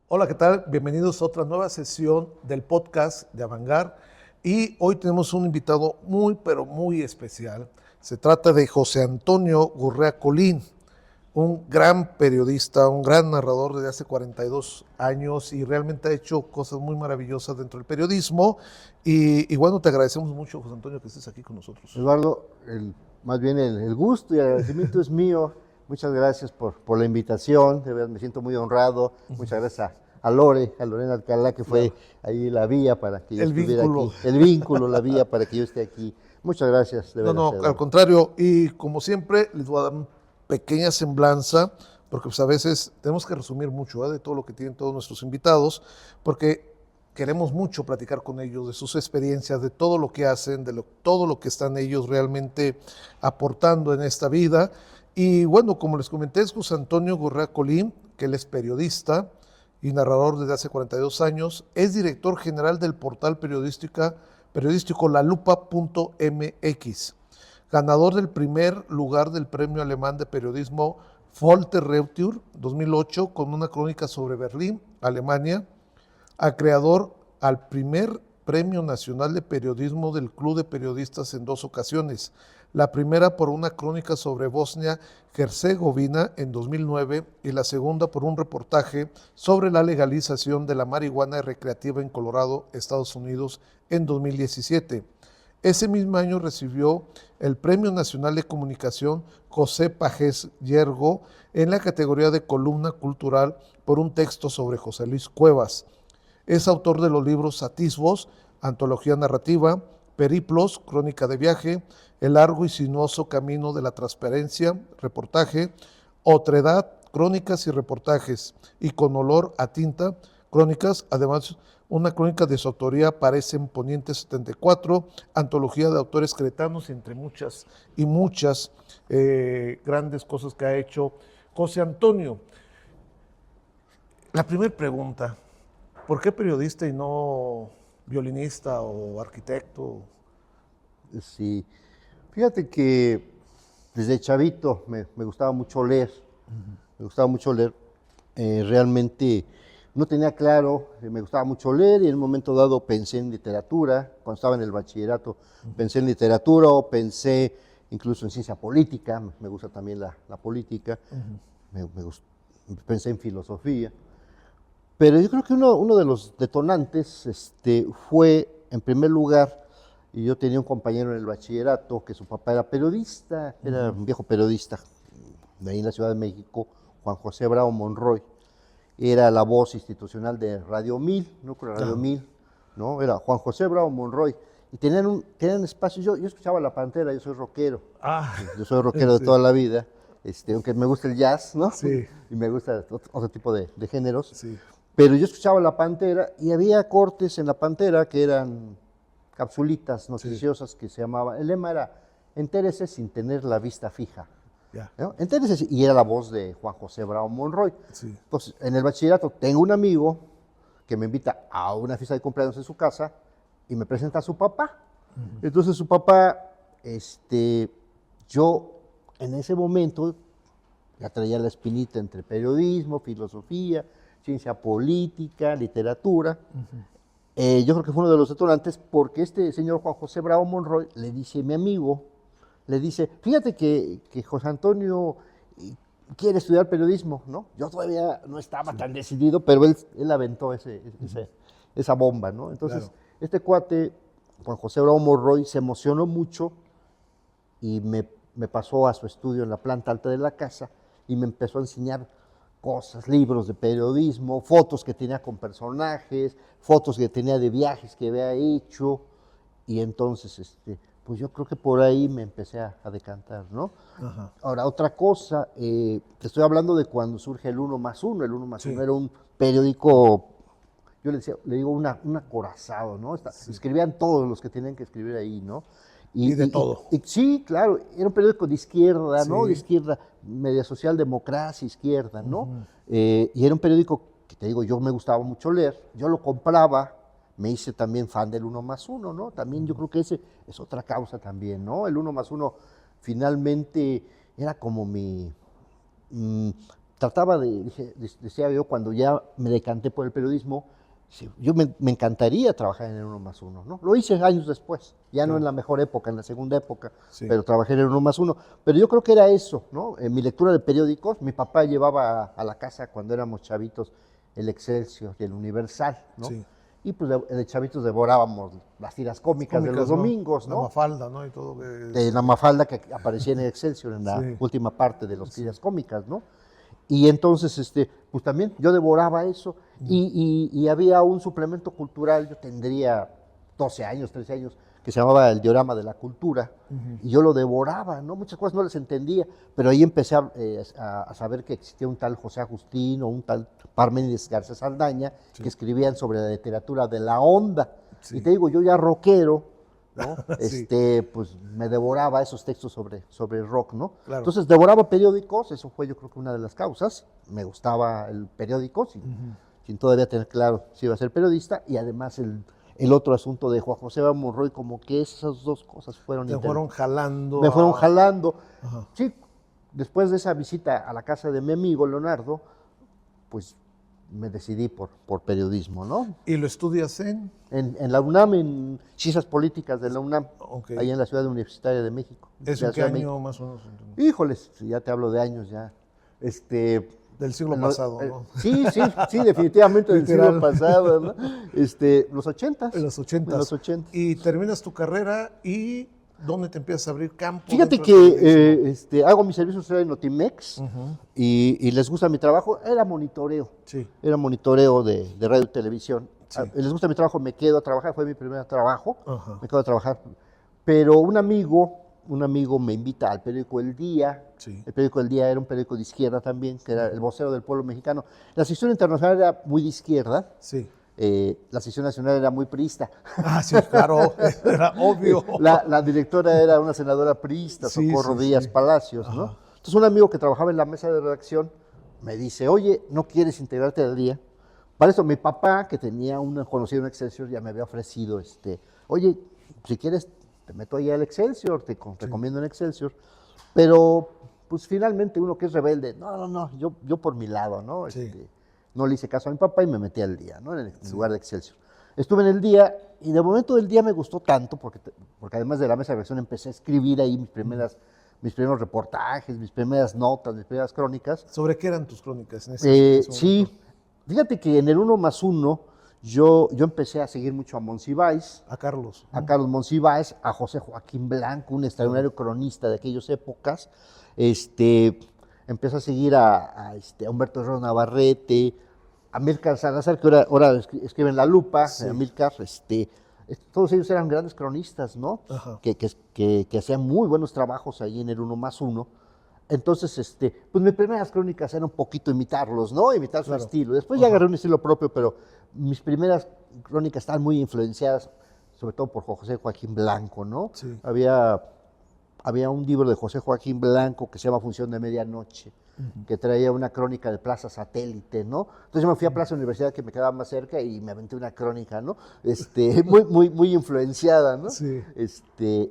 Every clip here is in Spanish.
Hola, ¿qué tal? Bienvenidos a otra nueva sesión del podcast de Avangar. Y hoy tenemos un invitado muy, pero muy especial. Se trata de José Antonio Gurrea Colín, un gran periodista, un gran narrador desde hace 42 años y realmente ha hecho cosas muy maravillosas dentro del periodismo. Y bueno, te agradecemos mucho, José Antonio, que estés aquí con nosotros. Eduardo, más bien el gusto y el agradecimiento es mío. Muchas gracias por la invitación, de verdad me siento muy honrado. Muchas gracias a Lorena Alcalá, que fue ahí la vía para que yo El estuviera vínculo. aquí. El vínculo, la vía para que yo esté aquí. Muchas gracias, de No, veras, no, al Eduardo. contrario. Y como siempre, les voy a dar una pequeña semblanza, porque pues, a veces tenemos que resumir mucho de todo lo que tienen todos nuestros invitados, porque queremos mucho platicar con ellos de sus experiencias, de todo lo que hacen, todo lo que están ellos realmente aportando en esta vida. Y bueno, como les comenté, es José Antonio Gurrea Colín, que él es periodista y narrador desde hace 42 años, es director general del portal periodístico lalupa.mx, ganador del primer lugar del premio alemán de periodismo Folter Reuter 2008 con una crónica sobre Berlín, Alemania, acreedor al primer Premio Nacional de Periodismo del Club de Periodistas en 2 ocasiones, la primera por una crónica sobre Bosnia-Herzegovina en 2009 y la segunda por un reportaje sobre la legalización de la marihuana recreativa en Colorado, Estados Unidos, en 2017. Ese mismo año recibió el Premio Nacional de Comunicación José Pagés Yergo en la categoría de columna cultural por un texto sobre José Luis Cuevas. Es autor de los libros Atisbos, Antología Narrativa, Periplos, Crónica de Viaje, El largo y sinuoso camino de la transparencia, reportaje, Otredad, Crónicas y reportajes, y Con olor a tinta, crónicas, además una crónica de su autoría Parecen Poniente 74, antología de autores cretanos, entre muchas y muchas grandes cosas que ha hecho José Antonio. La primera pregunta, ¿por qué periodista y no violinista o arquitecto? Sí, fíjate que desde chavito me gustaba mucho leer. Me gustaba mucho leer. Realmente no tenía claro, me gustaba mucho leer y en un momento dado pensé en literatura. Cuando estaba en el bachillerato pensé en literatura o pensé incluso en ciencia política. Me gusta también la política. Pensé en filosofía. Pero yo creo que uno de los detonantes fue, en primer lugar, y yo tenía un compañero en el bachillerato que su papá era periodista, era un viejo periodista de ahí en la Ciudad de México, Juan José Bravo Monroy. Era la voz institucional de Radio 1000, núcleo Radio 1000, ¿no? Era Juan José Bravo Monroy. Y tenían espacios, yo escuchaba La Pantera, yo soy rockero, Ah, yo soy rockero de sí, toda la vida, aunque me gusta el jazz, ¿no? sí, Y me gusta otro tipo de géneros. sí. Pero yo escuchaba La Pantera y había cortes en La Pantera que eran capsulitas Sí, noticiosas que se llamaba, el lema era, entérese sin tener la vista fija. ya, ¿No? Entérese, y era la voz de Juan José Bravo Monroy. sí. Entonces, en el bachillerato tengo un amigo que me invita a una fiesta de cumpleaños en su casa y me presenta a su papá. Entonces su papá, yo en ese momento ya traía la espinita entre periodismo, filosofía, ciencia política, literatura. Yo creo que fue uno de los detonantes porque este señor Juan José Bravo Monroy le dice a mi amigo, le dice, fíjate que José Antonio quiere estudiar periodismo, ¿no? Yo todavía no estaba tan decidido, pero él aventó esa bomba, ¿no? Entonces, Claro. este cuate, Juan José Bravo Monroy, se emocionó mucho y me pasó a su estudio en la planta alta de la casa y me empezó a enseñar cosas, libros de periodismo, fotos que tenía con personajes, fotos que tenía de viajes que había hecho, y entonces, pues yo creo que por ahí me empecé a decantar, ¿no? Ajá. Ahora, otra cosa, te estoy hablando de cuando surge el 1+1. El 1+1 Sí, era un periódico, yo le digo un acorazado, ¿no? sí. Escribían todos los que tenían que escribir ahí, ¿no? Y de todo. Sí, claro, era un periódico de izquierda, ¿no? De Sí. izquierda, media socialdemocracia, izquierda, ¿no? Y era un periódico que, te digo, yo me gustaba mucho leer, yo lo compraba, me hice también fan del 1+1, ¿no? También yo creo que ese es otra causa también, ¿no? El 1+1 finalmente era como mi trataba decía yo, cuando ya me decanté por el periodismo, sí, yo me encantaría trabajar en el 1+1, ¿no? Lo hice años después, ya no en la mejor época, en la segunda época, Sí. pero trabajé en el 1+1. Pero yo creo que era eso, ¿no? En mi lectura de periódicos, mi papá llevaba a la casa cuando éramos chavitos el Excelsior y el Universal, ¿no? Sí. Y pues de chavitos devorábamos las tiras cómicas de los domingos, La ¿no? Mafalda, ¿no? Y todo. De la Mafalda que aparecía en el Excelsior en la Sí. última parte de las tiras cómicas, ¿no? Y entonces, pues también yo devoraba eso y había un suplemento cultural, yo tendría 12 años, 13 años, que se llamaba El Diorama de la Cultura, y yo lo devoraba, ¿no? Muchas cosas no les entendía, pero ahí empecé a saber que existía un tal José Agustín o un tal Parménides García Saldaña, que escribían sobre la literatura de la onda. Sí. Y te digo, yo ya rockero, ¿no? Sí. Pues me devoraba esos textos sobre rock, ¿no? Claro. Entonces devoraba periódicos, eso fue yo creo que una de las causas. Me gustaba el periódico, sin todavía tener claro si iba a ser periodista, y además el otro asunto de Juan José Monroy, como que esas dos cosas fueron... Te fueron jalando. Me fueron jalando. Ajá. Sí, después de esa visita a la casa de mi amigo Leonardo, pues me decidí por periodismo, ¿no? ¿Y lo estudias en? En la UNAM, en Ciencias Políticas de la UNAM, Ok. ahí en la Ciudad Universitaria de México. ¿Eso de la en qué Ciudad de año México. más o menos? Híjoles, si ya te hablo de años ya. Del siglo pasado, ¿no? Sí, definitivamente del siglo Literal. pasado, ¿no? Los 80. En los 80. En los 80. Y terminas tu carrera y ¿dónde te empiezas a abrir campo? Fíjate dentro del que periodismo? hago mi servicio social en Notimex y les gusta mi trabajo. Era monitoreo. Sí. Era monitoreo de radio y televisión. Sí. Les gusta mi trabajo, me quedo a trabajar. Fue mi primer trabajo. Ajá. Me quedo a trabajar. Pero un amigo me invita al periódico El Día. Sí. El periódico El Día era un periódico de izquierda también, que era el vocero del pueblo mexicano. La sección internacional era muy de izquierda. Sí. La sección nacional era muy priista. Ah, sí, claro, era obvio. La directora era una senadora priista, Sí, Socorro sí, Díaz sí. Palacios, ¿no? Entonces un amigo que trabajaba en la mesa de redacción me dice, oye, ¿no quieres integrarte al Día? Para eso mi papá, que tenía un conocido en Excelsior, ya me había ofrecido, oye, si quieres te meto ahí al Excelsior, te recomiendo en Excelsior, pero pues finalmente uno que es rebelde, no, yo por mi lado, ¿no? Sí. No le hice caso a mi papá y me metí al Día, ¿no? En lugar de Excelsior. Estuve en el Día y de momento del Día me gustó tanto porque además de la mesa de redacción empecé a escribir ahí mis primeros reportajes, mis primeras notas, mis primeras crónicas. ¿Sobre qué eran tus crónicas en ese Sí, momento? fíjate que en el 1+1 yo empecé a seguir mucho a Monsiváis, A Carlos. a Carlos Monsiváis, a José Joaquín Blanco, un extraordinario cronista de aquellas épocas. Empecé a seguir a Humberto Herrero Navarrete, a Amílcar Salazar, que ahora escribe en La Lupa, Sí. Amílcar, todos ellos eran grandes cronistas, ¿no? Ajá. Que hacían muy buenos trabajos ahí en el 1+1. Entonces, pues mis primeras crónicas eran un poquito imitarlos, ¿no? Imitar su Claro. estilo. Después ya agarré un estilo propio, pero mis primeras crónicas estaban muy influenciadas, sobre todo por José Joaquín Blanco, ¿no? Sí. Había un libro de José Joaquín Blanco que se llama Función de Medianoche, que traía una crónica de Plaza Satélite, ¿no? Entonces yo me fui a Plaza Universidad, que me quedaba más cerca, y me aventé una crónica, ¿no? Muy influenciada, ¿no? Sí.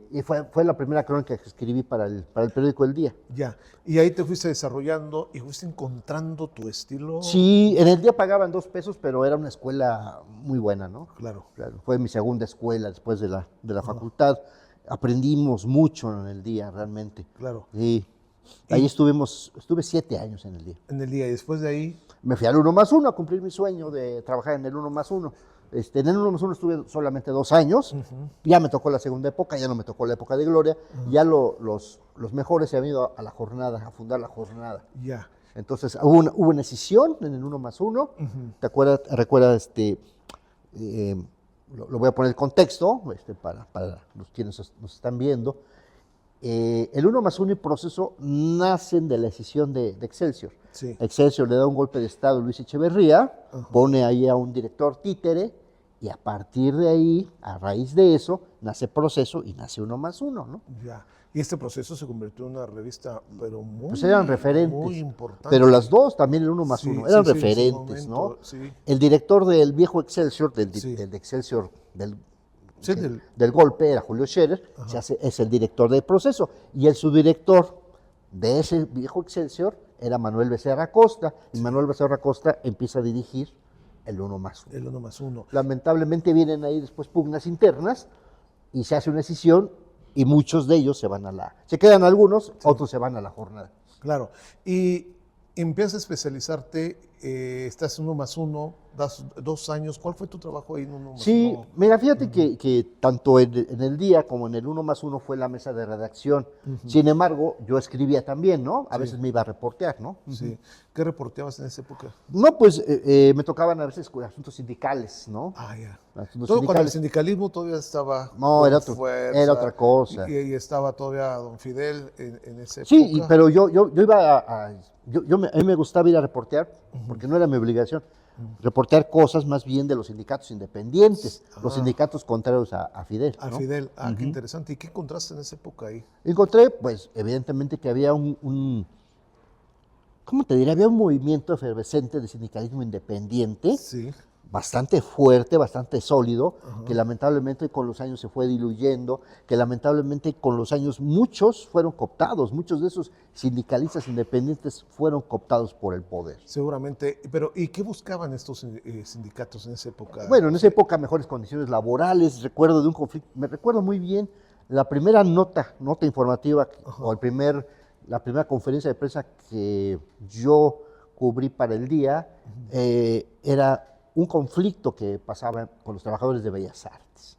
Y fue la primera crónica que escribí para el periódico El Día. Ya. Y ahí te fuiste desarrollando y fuiste encontrando tu estilo. Sí, en El Día pagaban 2 pesos, pero era una escuela muy buena, ¿no? Claro. Claro, fue mi segunda escuela después de la facultad. Aprendimos mucho en El Día, realmente. Claro. Sí. Ahí estuve 7 años en El Día. En el día. Y después de ahí. Me fui al 1+1 a cumplir mi sueño de trabajar en el 1+1. En el 1+1 estuve solamente 2 años. Ya me tocó la segunda época, ya no me tocó la época de gloria. Ya los mejores se han ido a la jornada, a fundar la jornada. Ya. Entonces hubo una escisión en el 1+1. ¿Te acuerdas? Recuerda, lo voy a poner el contexto para los quienes nos están viendo. El 1+1 y Proceso nacen de la escisión de Excelsior. Sí. Excelsior le da un golpe de Estado a Luis Echeverría, pone ahí a un director títere, y a partir de ahí, a raíz de eso, nace Proceso y nace 1+1, ¿no? Ya. Y este proceso se convirtió en una revista, pero muy, Pues eran referentes. muy importante. Pero las dos, también el 1+1, Sí, eran sí, sí, en su referentes, momento, ¿no? sí. El director del viejo Excelsior, Sí. del Excelsior, Sí, del golpe, era Julio Scherer, es el director del Proceso. Y el subdirector de ese viejo Excelsior era Manuel Becerra Costa, y Manuel Becerra Costa empieza a dirigir el 1+1. El 1+1. Lamentablemente vienen ahí después pugnas internas y se hace una escisión y muchos de ellos se quedan algunos, otros se van a la jornada. Claro. Y empiezas a especializarte, estás en 1+1, das 2 años. ¿Cuál fue tu trabajo ahí en 1+1? Sí, mira, fíjate que tanto en el día como en el 1+1 fue la mesa de redacción. Sin embargo, yo escribía también, ¿no? A veces me iba a reportear, ¿no? Sí. ¿Qué reporteabas en esa época? No, pues me tocaban a veces asuntos sindicales, ¿no? Ah, ya. Asuntos Todo cuando el sindicales. sindicalismo todavía estaba No, con era fuerza, otra cosa. Y estaba todavía don Fidel en esa época. Sí, pero yo iba a mí me gustaba ir a reportear, porque no era mi obligación, reportear cosas más bien de los sindicatos independientes, los sindicatos contrarios a Fidel. A ¿no? Fidel. Ah, qué interesante. ¿Y qué encontraste en esa época ahí? Encontré, pues, evidentemente que había ¿cómo te diría? Había un movimiento efervescente de sindicalismo independiente, Sí. bastante fuerte, bastante sólido, que lamentablemente con los años se fue diluyendo, que lamentablemente con los años muchos fueron cooptados, muchos de esos sindicalistas independientes fueron cooptados por el poder. Seguramente. Pero, ¿y qué buscaban estos sindicatos en esa época? Bueno, en esa época mejores condiciones laborales, recuerdo de un conflicto, me recuerdo muy bien la primera nota informativa o la primera conferencia de prensa que yo cubrí para el día era un conflicto que pasaba con los trabajadores de Bellas Artes.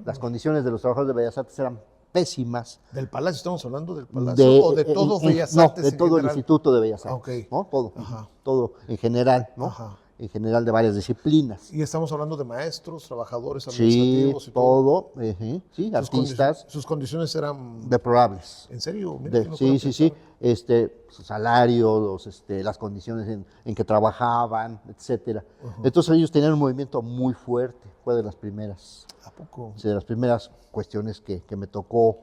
Las condiciones de los trabajadores de Bellas Artes eran pésimas. ¿Del Palacio? ¿Estamos hablando del Palacio? ¿O de todo Bellas Artes? No, de todo el general? Instituto de Bellas Artes. Ok. ¿no? Todo, Ajá. todo en general, ¿no? Ajá. En general de varias disciplinas. Y estamos hablando de maestros, trabajadores Sí, administrativos y todo, sí, Sus artistas, sus condiciones eran... deplorables. ¿En serio? Mira que no Sí, puedo sí, pensar. su salario, las condiciones en que trabajaban, etcétera. Entonces ellos tenían un movimiento muy fuerte, fue de las primeras, ¿A poco? de las primeras cuestiones que me tocó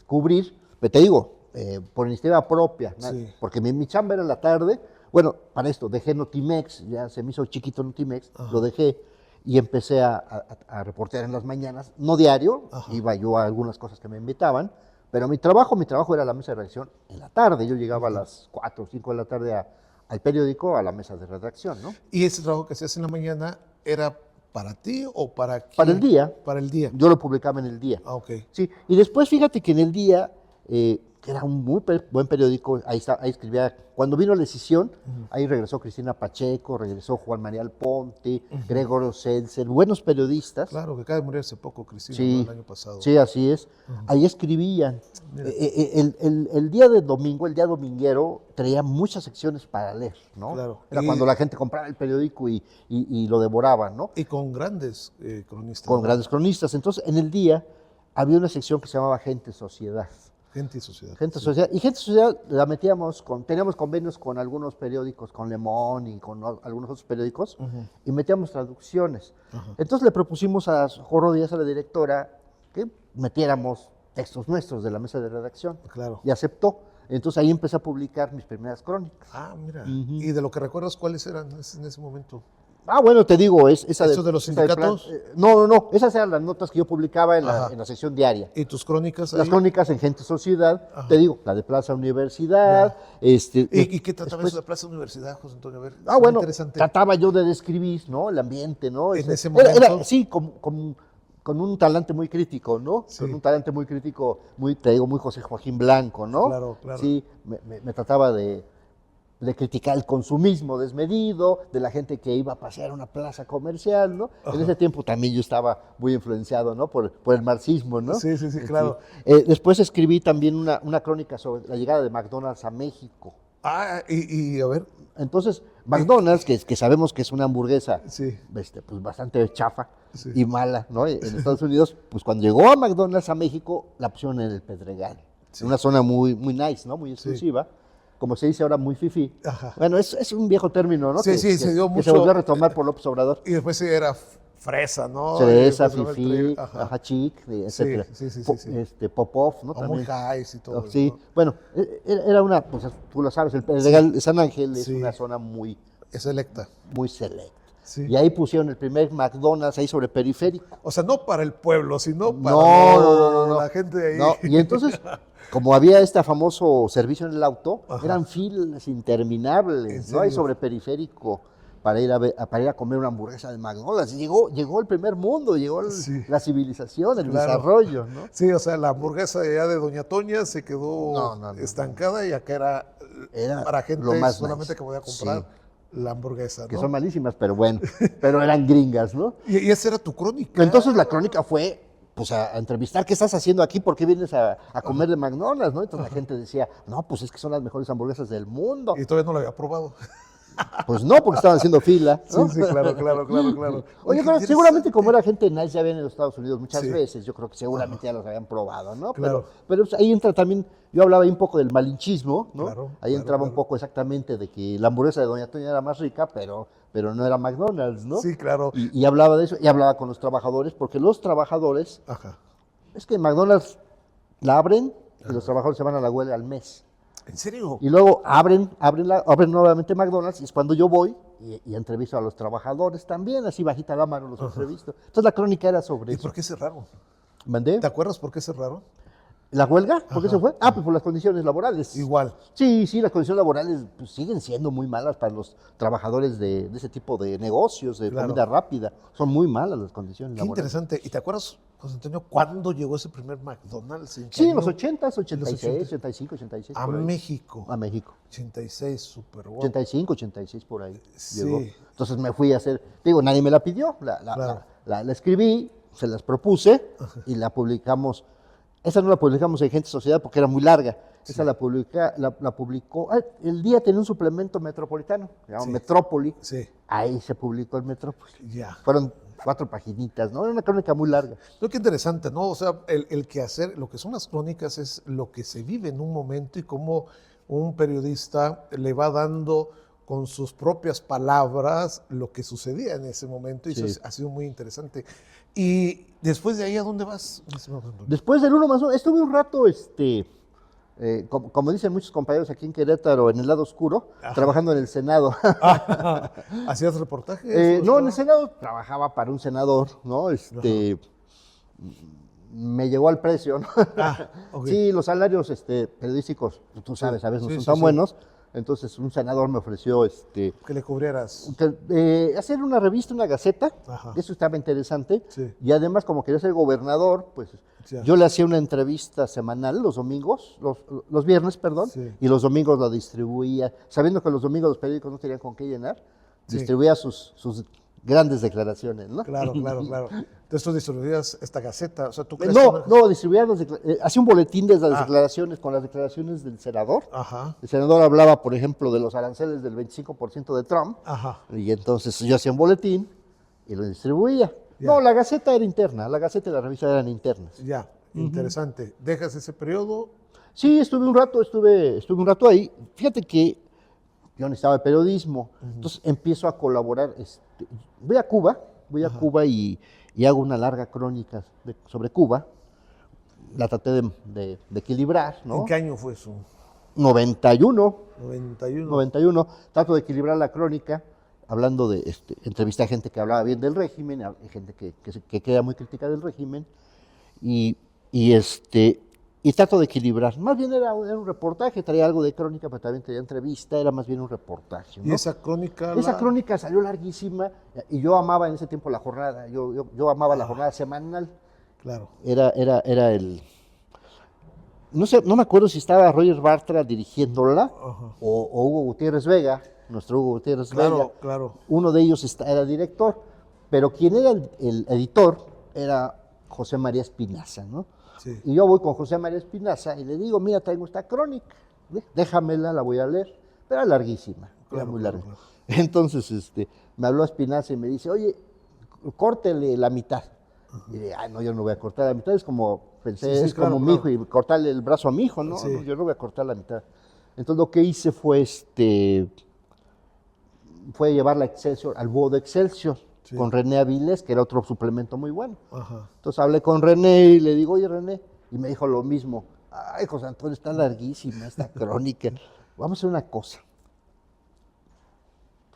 cubrir. Pero te digo, por iniciativa propia, Sí. porque mi chamba era en la tarde. Bueno, para esto dejé Notimex, ya se me hizo chiquito Notimex, lo dejé y empecé a reportear en las mañanas, no diario, iba yo a algunas cosas que me invitaban, pero mi trabajo era la mesa de redacción en la tarde. Yo llegaba a las 4 o 5 de la tarde al periódico, a la mesa de redacción, ¿no? ¿Y ese trabajo que hacías en la mañana era para ti o para quién? Para el día. Para el día. Yo lo publicaba en el día. Ah, ok. Sí, y después fíjate que en el día, que era un muy buen periódico, ahí escribía, cuando vino la escisión, ahí regresó Cristina Pacheco, regresó Juan María Alponte, Gregorio Seltzer, buenos periodistas. Claro, que acaba de morir hace poco, Cristina, Sí, ¿no? El año pasado. sí, así es. Ahí escribían. El día de domingo, el día dominguero, traía muchas secciones para leer, ¿no? Claro. Era Y- cuando la gente compraba el periódico y lo devoraba, ¿no? Y con grandes cronistas. Con ¿no? grandes cronistas. Entonces, en el día había una sección que se llamaba Gente Sociedad. Gente y sociedad. Gente Sí. Sociedad. Y Gente Sociedad la metíamos teníamos convenios con algunos periódicos, con Le Monde y con algunos otros periódicos, y metíamos traducciones. Entonces le propusimos a Jorro Díaz, a la directora, que metiéramos textos nuestros de la mesa de redacción. Claro. Y aceptó. Entonces ahí empecé a publicar mis primeras crónicas. Ah, mira. ¿Y de lo que recuerdas cuáles eran en ese momento? Ah, bueno, te digo, esa ¿Estos de los esa sindicatos? no, esas eran las notas que yo publicaba en Ajá. la sección diaria. ¿Y tus crónicas Las ahí? crónicas en Gente Sociedad, te digo, la de Plaza Universidad. ¿Y qué trataba después- eso de Plaza Universidad, José Antonio? A ver, Ah, es bueno, interesante. trataba yo de describir, ¿no? El ambiente, ¿no? En ese Era- momento. sí, con un talante muy crítico, ¿no? Sí. Con un talante muy crítico, te digo, muy José Joaquín Blanco, ¿no? Claro, claro. Sí, me trataba de criticar el consumismo desmedido, de la gente que iba a pasear a una plaza comercial, ¿no? En ese tiempo también yo estaba muy influenciado, ¿no? Por el marxismo, ¿no? Sí, claro. Después escribí también una crónica sobre la llegada de McDonald's a México. Ah, y a ver. Entonces, McDonald's, que sabemos que es una hamburguesa Sí. pues bastante chafa Sí. y mala, ¿no? En Estados Unidos, pues cuando llegó a McDonald's a México, la pusieron en el Pedregal, en una zona muy, muy nice, ¿no? Muy exclusiva, como se dice ahora, muy fifí. Ajá. Bueno, es un viejo término, ¿no? Sí, sí, se dio que mucho- se volvió a retomar por López Obrador. Y después sí era fresa, ¿no? Cereza, Y después fifí, Ajá. ajá, chic, etcétera. Sí. Popov, ¿no? O muy También. highs y todo. Sí, ¿no? bueno, era una, pues tú lo sabes, el Pedregal de San Ángel es Sí. una zona muy, Es selecta. muy selecta. Sí. Y ahí pusieron el primer McDonald's ahí sobre Periférico. O sea, no para el pueblo, sino para No. la gente de ahí. No, y entonces, como había este famoso servicio en el auto, Ajá. eran filas interminables, ¿En ¿no? Ahí serio? sobre Periférico para ir para ir a comer una hamburguesa de McDonald's. Y llegó el primer mundo, llegó Sí. la civilización, el Claro. desarrollo, ¿no? Sí, o sea, la hamburguesa allá de Doña Toña se quedó No. estancada y acá era para gente lo más solamente nice. que podía comprar la hamburguesa, Que ¿no? son malísimas, pero bueno, pero eran gringas, ¿no? Y esa era tu crónica. Entonces la crónica fue, pues, a entrevistar, ¿qué estás haciendo aquí? ¿Por qué vienes a comer de McDonald's, no? Entonces la gente decía, no, pues es que son las mejores hamburguesas del mundo. Y todavía no la había probado. Pues no, porque estaban haciendo fila, ¿no? Sí, claro. Oye, qué pero seguramente interesante. como era gente nice, ya habían en los Estados Unidos muchas Sí. veces, yo creo que seguramente ya los habían probado, ¿no? Claro. Pero pues, ahí entra también, yo hablaba ahí un poco del malinchismo, ¿no? Claro, Ahí entraba claro. un poco exactamente de que la hamburguesa de Doña Toña era más rica, pero no era McDonald's, ¿no? Sí, claro. Y hablaba de eso, y hablaba con los trabajadores, porque los trabajadores, Ajá. es que McDonald's la abren y los trabajadores se van a la huelga al mes. ¿En serio? Y luego abren nuevamente McDonald's y es cuando yo voy y entrevisto a los trabajadores también, así bajita la mano los entrevisto. Entonces la crónica era sobre ¿Y eso. por qué cerraron? ¿Mandé? ¿Te acuerdas por qué cerraron? ¿La huelga? ¿Por qué se fue? Pues por las condiciones laborales. Igual. Sí, las condiciones laborales pues, siguen siendo muy malas para los trabajadores de ese tipo de negocios, de Claro. comida rápida. Son muy malas las condiciones Qué laborales. interesante. ¿Y te acuerdas, José Antonio, cuándo llegó ese primer McDonald's? ¿En qué Sí, en año? los 80s, 86, 80s. 85, 86. A por ahí. México. A México. 86, súper guapo. 85, 86 por ahí Sí. llegó. Entonces me fui a hacer, digo, nadie me la pidió, Claro. la escribí, se las propuse y la publicamos. Esa no la publicamos en Gente Sociedad porque era muy larga. Esa la publicó. El día tenía un suplemento metropolitano, se llama Sí. Metrópoli. Sí, Ahí se publicó el Metrópoli. ya. Fueron 4 paginitas, ¿no? Era una crónica muy larga. No, qué interesante, ¿no? O sea, el quehacer, lo que son las crónicas es lo que se vive en un momento y cómo un periodista le va dando con sus propias palabras lo que sucedía en ese momento y Sí. eso ha sido muy interesante. Y después de ahí, ¿a dónde vas? Después del 1+1, estuve un rato, como dicen muchos compañeros aquí en Querétaro, en el lado oscuro, trabajando en el Senado. ¿Hacías reportajes? No, en el Senado trabajaba para un senador, ¿no? Me llegó al precio, ¿no? Ok. Sí, los salarios periodísticos, tú sabes, a veces no Sí, son sí, tan sí. buenos. Entonces un senador me ofreció Que le cubrieras. hacer una revista, una gaceta. Ajá. Eso estaba interesante. Sí. Y además, como quería ser gobernador, pues Ya. yo le hacía una entrevista semanal los domingos, los viernes, perdón, Sí. y los domingos la distribuía, sabiendo que los domingos los periódicos no tenían con qué llenar, Sí. distribuía sus grandes declaraciones, ¿no? Claro. Entonces tú distribuías esta gaceta. O sea, tú crees No, distribuía hacía un boletín de las Ah. declaraciones con las declaraciones del senador. Ajá. El senador hablaba, por ejemplo, de los aranceles del 25% de Trump. Ajá. Y entonces yo hacía un boletín y lo distribuía. Ya. No, la gaceta era interna, la gaceta y la revista eran internas. Ya, interesante. ¿Dejas ese periodo? Sí, estuve un rato ahí. Fíjate que yo necesitaba el periodismo, entonces empiezo a colaborar. Voy a Cuba y hago una larga crónica sobre Cuba. La traté de equilibrar, ¿no? ¿En qué año fue eso? 91. 91. Trato de equilibrar la crónica, hablando de, entrevisté a gente que hablaba bien del régimen, a gente que queda muy crítica del régimen, y trato de equilibrar. Más bien era un reportaje, traía algo de crónica, pero también traía entrevista, era más bien un reportaje, ¿no? ¿Y esa crónica? Esa crónica salió larguísima, y yo amaba en ese tiempo la jornada, yo amaba la jornada semanal. Claro. Era el... No sé, no me acuerdo si estaba Roger Bartra dirigiéndola Ajá. o Hugo Gutiérrez Vega, nuestro Hugo Gutiérrez Vega. Claro. Uno de ellos era director, pero quien era el editor era José María Espinaza, ¿no? Sí. Y yo voy con José María Espinaza y le digo, mira, traigo esta crónica, déjamela, la voy a leer. Pero era larguísima, era Claro, muy claro, larga. claro. Entonces me habló Espinaza y me dice, oye, córtele la mitad. Y dije, no, yo no voy a cortar la mitad, es como, pensé, Sí, es claro, como mi hijo claro. y cortarle el brazo a mi hijo, ¿no? Sí. No, yo no voy a cortar la mitad. Entonces lo que hice fue llevarla a Excelsior, al búho de Excelsior, Sí. con René Avilés, que era otro suplemento muy bueno. Ajá. Entonces hablé con René y le digo, oye René, y me dijo lo mismo, ay José Antonio, está larguísima esta crónica, vamos a hacer una cosa.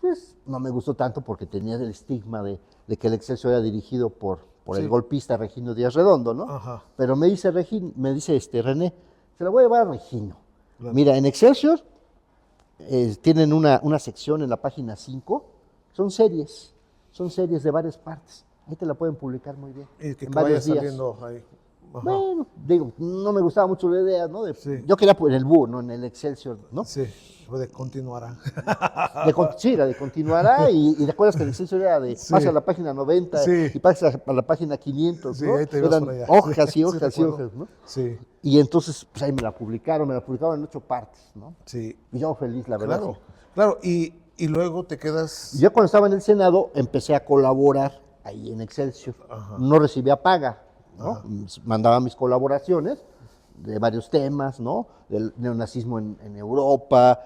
Pues no me gustó tanto porque tenía el estigma de que el Excelsior era dirigido por Sí. el golpista Regino Díaz Redondo, ¿no? Ajá. Pero me dice René, se la voy a llevar a Regino. Claro. Mira, en Excelsior tienen una sección en la página 5, son series de varias partes. Ahí te la pueden publicar muy bien. Y que en vaya varios días. saliendo ahí. Ajá. Bueno, digo, no me gustaba mucho la idea, ¿no? Sí. Yo quería en el búho, no en el Excelsior, ¿no? Sí, de continuará. Sí, la de continuará y te acuerdas que el Excelsior era de Sí. pasa a la página 90 Sí. y pasa a la página 500, Sí, ¿no? ahí te ibas Eran por allá. hojas y Sí, hojas te y acuerdo. hojas, ¿no? Sí, Y entonces, pues ahí me la publicaron en 8 partes, ¿no? sí. Y yo feliz, la verdad. Claro, claro. Y luego te quedas. Y yo cuando estaba en el Senado empecé a colaborar ahí en Excelsior. Ajá. No recibía paga, ¿no? Mandaba mis colaboraciones de varios temas, ¿no? Del neonazismo en Europa,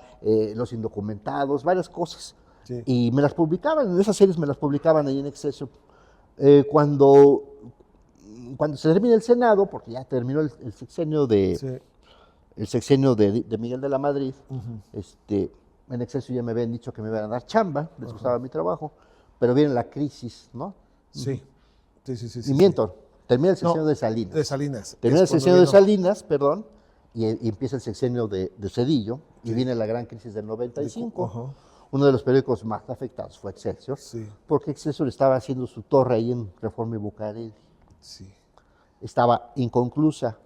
los indocumentados, varias cosas. Sí. Y me las publicaban, en esas series me las publicaban ahí en Excelsior. Cuando se termina el Senado, porque ya terminó el sexenio Sí. de Miguel de la Madrid, en Excelsior ya me habían dicho que me iban a dar chamba, les gustaba mi trabajo, pero viene la crisis, ¿no? Sí. Sí, sí, sí. Y sí, miento, termina el No, sexenio de Salinas. De Salinas. Termina el Es cuando sexenio de vino- Salinas, perdón, y empieza el sexenio de Zedillo, y viene la gran crisis del 95. Ajá. Uno de los periódicos más afectados fue Excelsior, Sí, porque Excelsior estaba haciendo su torre ahí en Reforma y Bucareli. sí. Estaba inconclusa,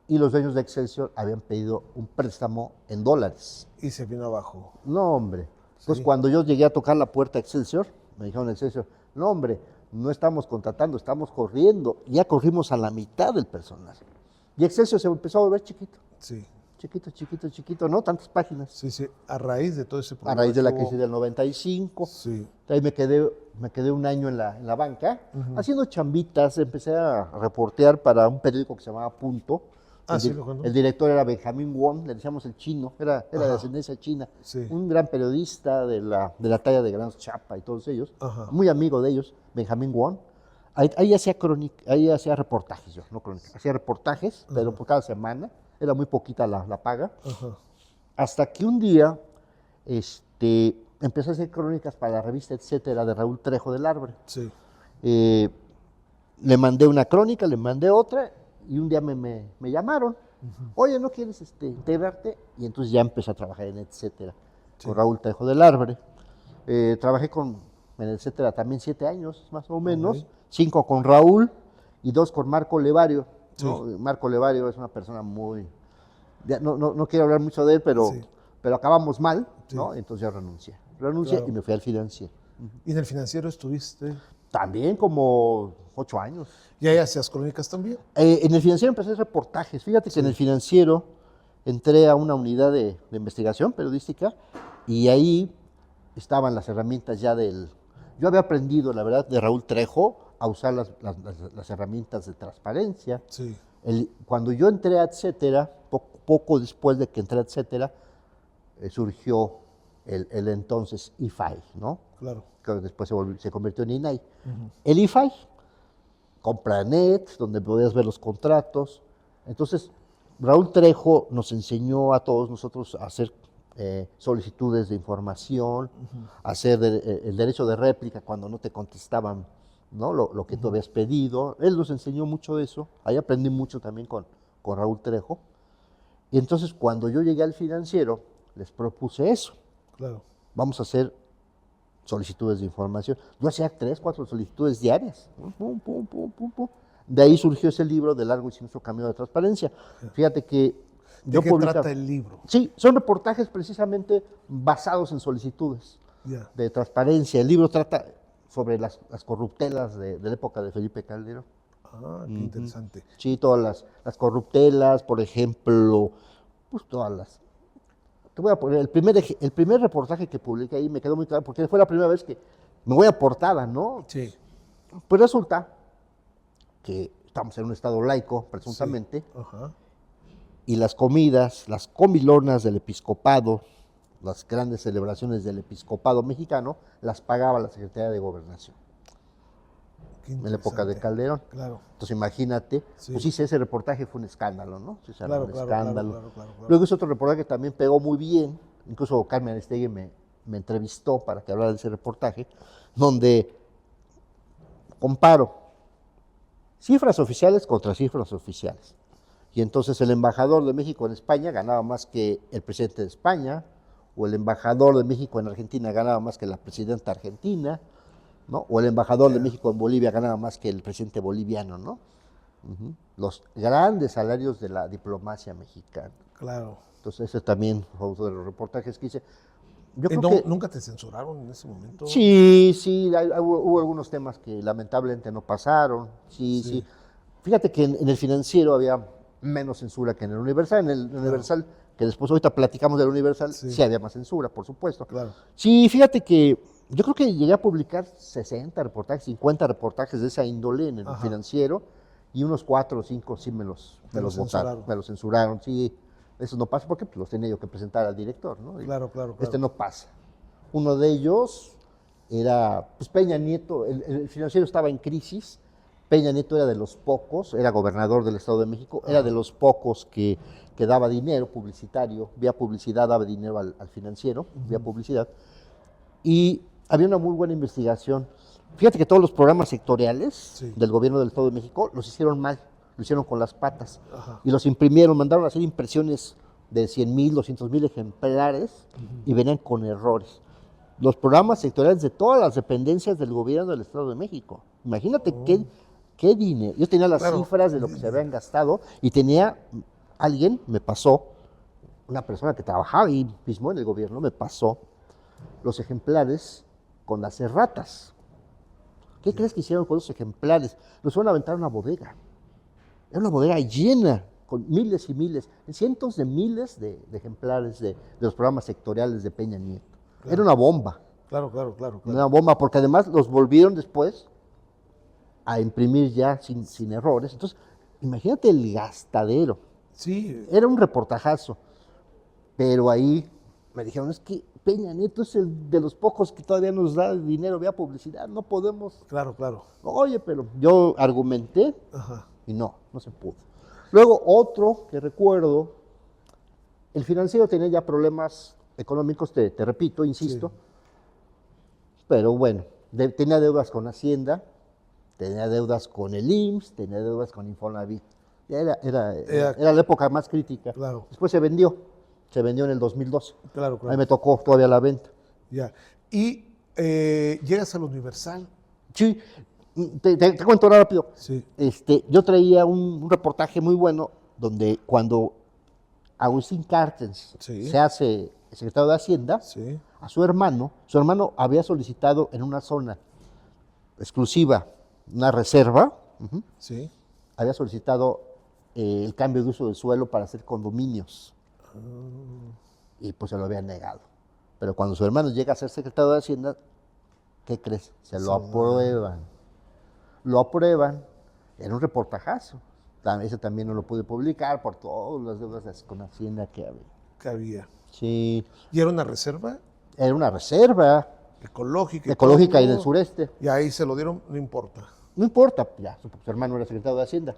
y los dueños de Excelsior habían pedido un préstamo en dólares. Y se vino abajo. No, hombre. Entonces, Sí. cuando yo llegué a tocar la puerta a Excelsior, me dijeron Excelsior, no, hombre, no estamos contratando, estamos corriendo. Ya corrimos a la mitad del personal. Y Excelsior se empezó a volver chiquito, Sí, chiquito, ¿no? Tantas páginas. sí, sí. A raíz de todo ese A problema. raíz de la que hubo- crisis del 95. Sí, Ahí me quedé un año en la banca, haciendo chambitas, empecé a reportear para un periódico que se llamaba Punto. Ah, El sí, di- lo conozco. El director era Benjamín Wong, le decíamos el chino, era de Ajá. ascendencia china. Sí. Un gran periodista de la talla de Gran Chapa y todos ellos, Ajá. muy amigo de ellos, Benjamín Wong. Ahí hacía reportajes yo, no crónica, hacía reportajes, pero por cada semana, era muy poquita la paga. Ajá. Hasta que un día empecé a hacer crónicas para la revista Etcétera de Raúl Trejo del Arbre. Sí. Le mandé una crónica, le mandé otra y un día me llamaron. Oye, ¿no quieres integrarte? Y entonces ya empecé a trabajar en Etcétera con Raúl Trejo del Arbre. Trabajé en Etcétera también 7 años, más o menos. 5 con Raúl y 2 con Marco Levario, ¿no? Marco Levario es una persona muy... ya no quiero hablar mucho de él, pero acabamos mal, ¿no? Entonces yo renuncié. Claro. Y me fui al financiero. ¿Y en el financiero estuviste? También como 8 años. ¿Y ahí hacías crónicas también? En el financiero empecé a hacer reportajes. Fíjate que en el financiero entré a una unidad de investigación periodística y ahí estaban las herramientas ya del... Yo había aprendido, la verdad, de Raúl Trejo a usar las herramientas de transparencia. Sí. Cuando yo entré a Etcétera, poco después de que entré a Etcétera, surgió el entonces IFAI, ¿no? Claro. Que después se convirtió en INAI. El IFAI, Compranet, donde podías ver los contratos. Entonces, Raúl Trejo nos enseñó a todos nosotros a hacer solicitudes de información, hacer el derecho de réplica cuando no te contestaban, ¿no? Lo que tú habías pedido. Él nos enseñó mucho de eso. Ahí aprendí mucho también con Raúl Trejo. Y entonces, cuando yo llegué al financiero, les propuse eso. Claro. Vamos a hacer solicitudes de información. Yo hacía 3, 4 solicitudes diarias. Pum, pum, pum, pum, pum. De ahí surgió ese libro de Largo y Sinuoso Camino de Transparencia. Fíjate que ¿De qué trata el libro? Sí, son reportajes precisamente basados en solicitudes Ya. de transparencia. El libro trata sobre las corruptelas de la época de Felipe Calderón. Ah, qué interesante. Sí, todas las corruptelas, por ejemplo, pues todas las... Te voy a poner el primer reportaje que publiqué ahí, me quedó muy claro, porque fue la primera vez que me voy a portada, ¿no? Sí. Pues resulta que estamos en un estado laico, presuntamente, Ajá. y las comidas, las comilonas del episcopado, las grandes celebraciones del episcopado mexicano, las pagaba la Secretaría de Gobernación Qué en la época de interesante. Calderón. Claro. Entonces imagínate, Sí. pues sí, ese reportaje fue un escándalo, ¿no? Sí, se armó Claro, un claro, escándalo. claro, claro, claro. Luego hizo otro reportaje que también pegó muy bien, incluso Carmen Aristegui me me entrevistó para que hablara de ese reportaje, donde comparo cifras oficiales contra cifras oficiales. Y entonces el embajador de México en España ganaba más que el presidente de España, o el embajador de México en Argentina ganaba más que la presidenta argentina, ¿no? O el embajador de México en Bolivia ganaba más que el presidente boliviano, ¿no? Los grandes salarios de la diplomacia mexicana. Claro. Entonces ese también fue uno de los reportajes que hice. Yo creo No, que ¿nunca te censuraron en ese momento? sí, hubo algunos temas que lamentablemente no pasaron. Sí. Fíjate que en el Financiero había menos censura que en el Universal. En el Universal, que después ahorita platicamos del Universal, sí había más censura, por supuesto. Claro. Sí, fíjate que yo creo que llegué a publicar 60 reportajes, 50 reportajes de esa índole en el Financiero, y unos 4 o 5 sí me los votaron, me los censuraron, sí. Eso no pasa porque pues, los tenía yo que presentar al director, ¿no? Claro. Este no pasa. Uno de ellos era, pues Peña Nieto, el Financiero estaba en crisis. Peña Nieto era de los pocos, era gobernador del Estado de México, era de los pocos que daba dinero publicitario, vía publicidad daba dinero al Financiero, vía publicidad. Y había una muy buena investigación. Fíjate que todos los programas sectoriales del gobierno del Estado de México los hicieron mal, lo hicieron con las patas. Y los imprimieron, mandaron a hacer impresiones de 100,000, 200,000 ejemplares y venían con errores. Los programas sectoriales de todas las dependencias del gobierno del Estado de México. Imagínate qué dinero. Yo tenía las cifras de lo que se habían gastado y alguien me pasó, una persona que trabajaba ahí mismo en el gobierno, me pasó los ejemplares con las erratas. ¿Qué crees que hicieron con esos ejemplares? Los fueron a aventar a una bodega. Era una bodega llena, con miles y miles, cientos de miles de ejemplares de los programas sectoriales de Peña Nieto. Claro. Era una bomba. Claro. Una bomba, porque además los volvieron después a imprimir ya sin errores. Entonces, imagínate el gastadero. Sí. Era un reportajazo. Pero ahí me dijeron, es que Peña Nieto es el de los pocos que todavía nos da dinero vía publicidad, no podemos. Claro. Oye, pero yo argumenté y no se pudo. Luego otro que recuerdo, el Financiero tenía ya problemas económicos, te repito, insisto, pero bueno, tenía deudas con Hacienda, tenía deudas con el IMSS, tenía deudas con Infonavit. Era la época más crítica. Claro. Después se vendió en el 2012. Claro. Ahí me tocó todavía la venta. Ya. Y llegas al Universal. Sí, te cuento rápido. Sí. Yo traía un reportaje muy bueno donde cuando Agustín Carstens se hace secretario de Hacienda, a su hermano había solicitado en una zona exclusiva, una reserva, había solicitado el cambio de uso del suelo para hacer condominios. Y pues se lo habían negado. Pero cuando su hermano llega a ser secretario de Hacienda, ¿qué crees? Se lo aprueban. Lo aprueban. Era un reportajazo. Ese también no lo pude publicar por todas las deudas con Hacienda que había. Sí. ¿Y era una reserva? Era una reserva. Ecológica y del sureste. Y ahí se lo dieron, no importa. No importa, ya, su hermano era secretario de Hacienda.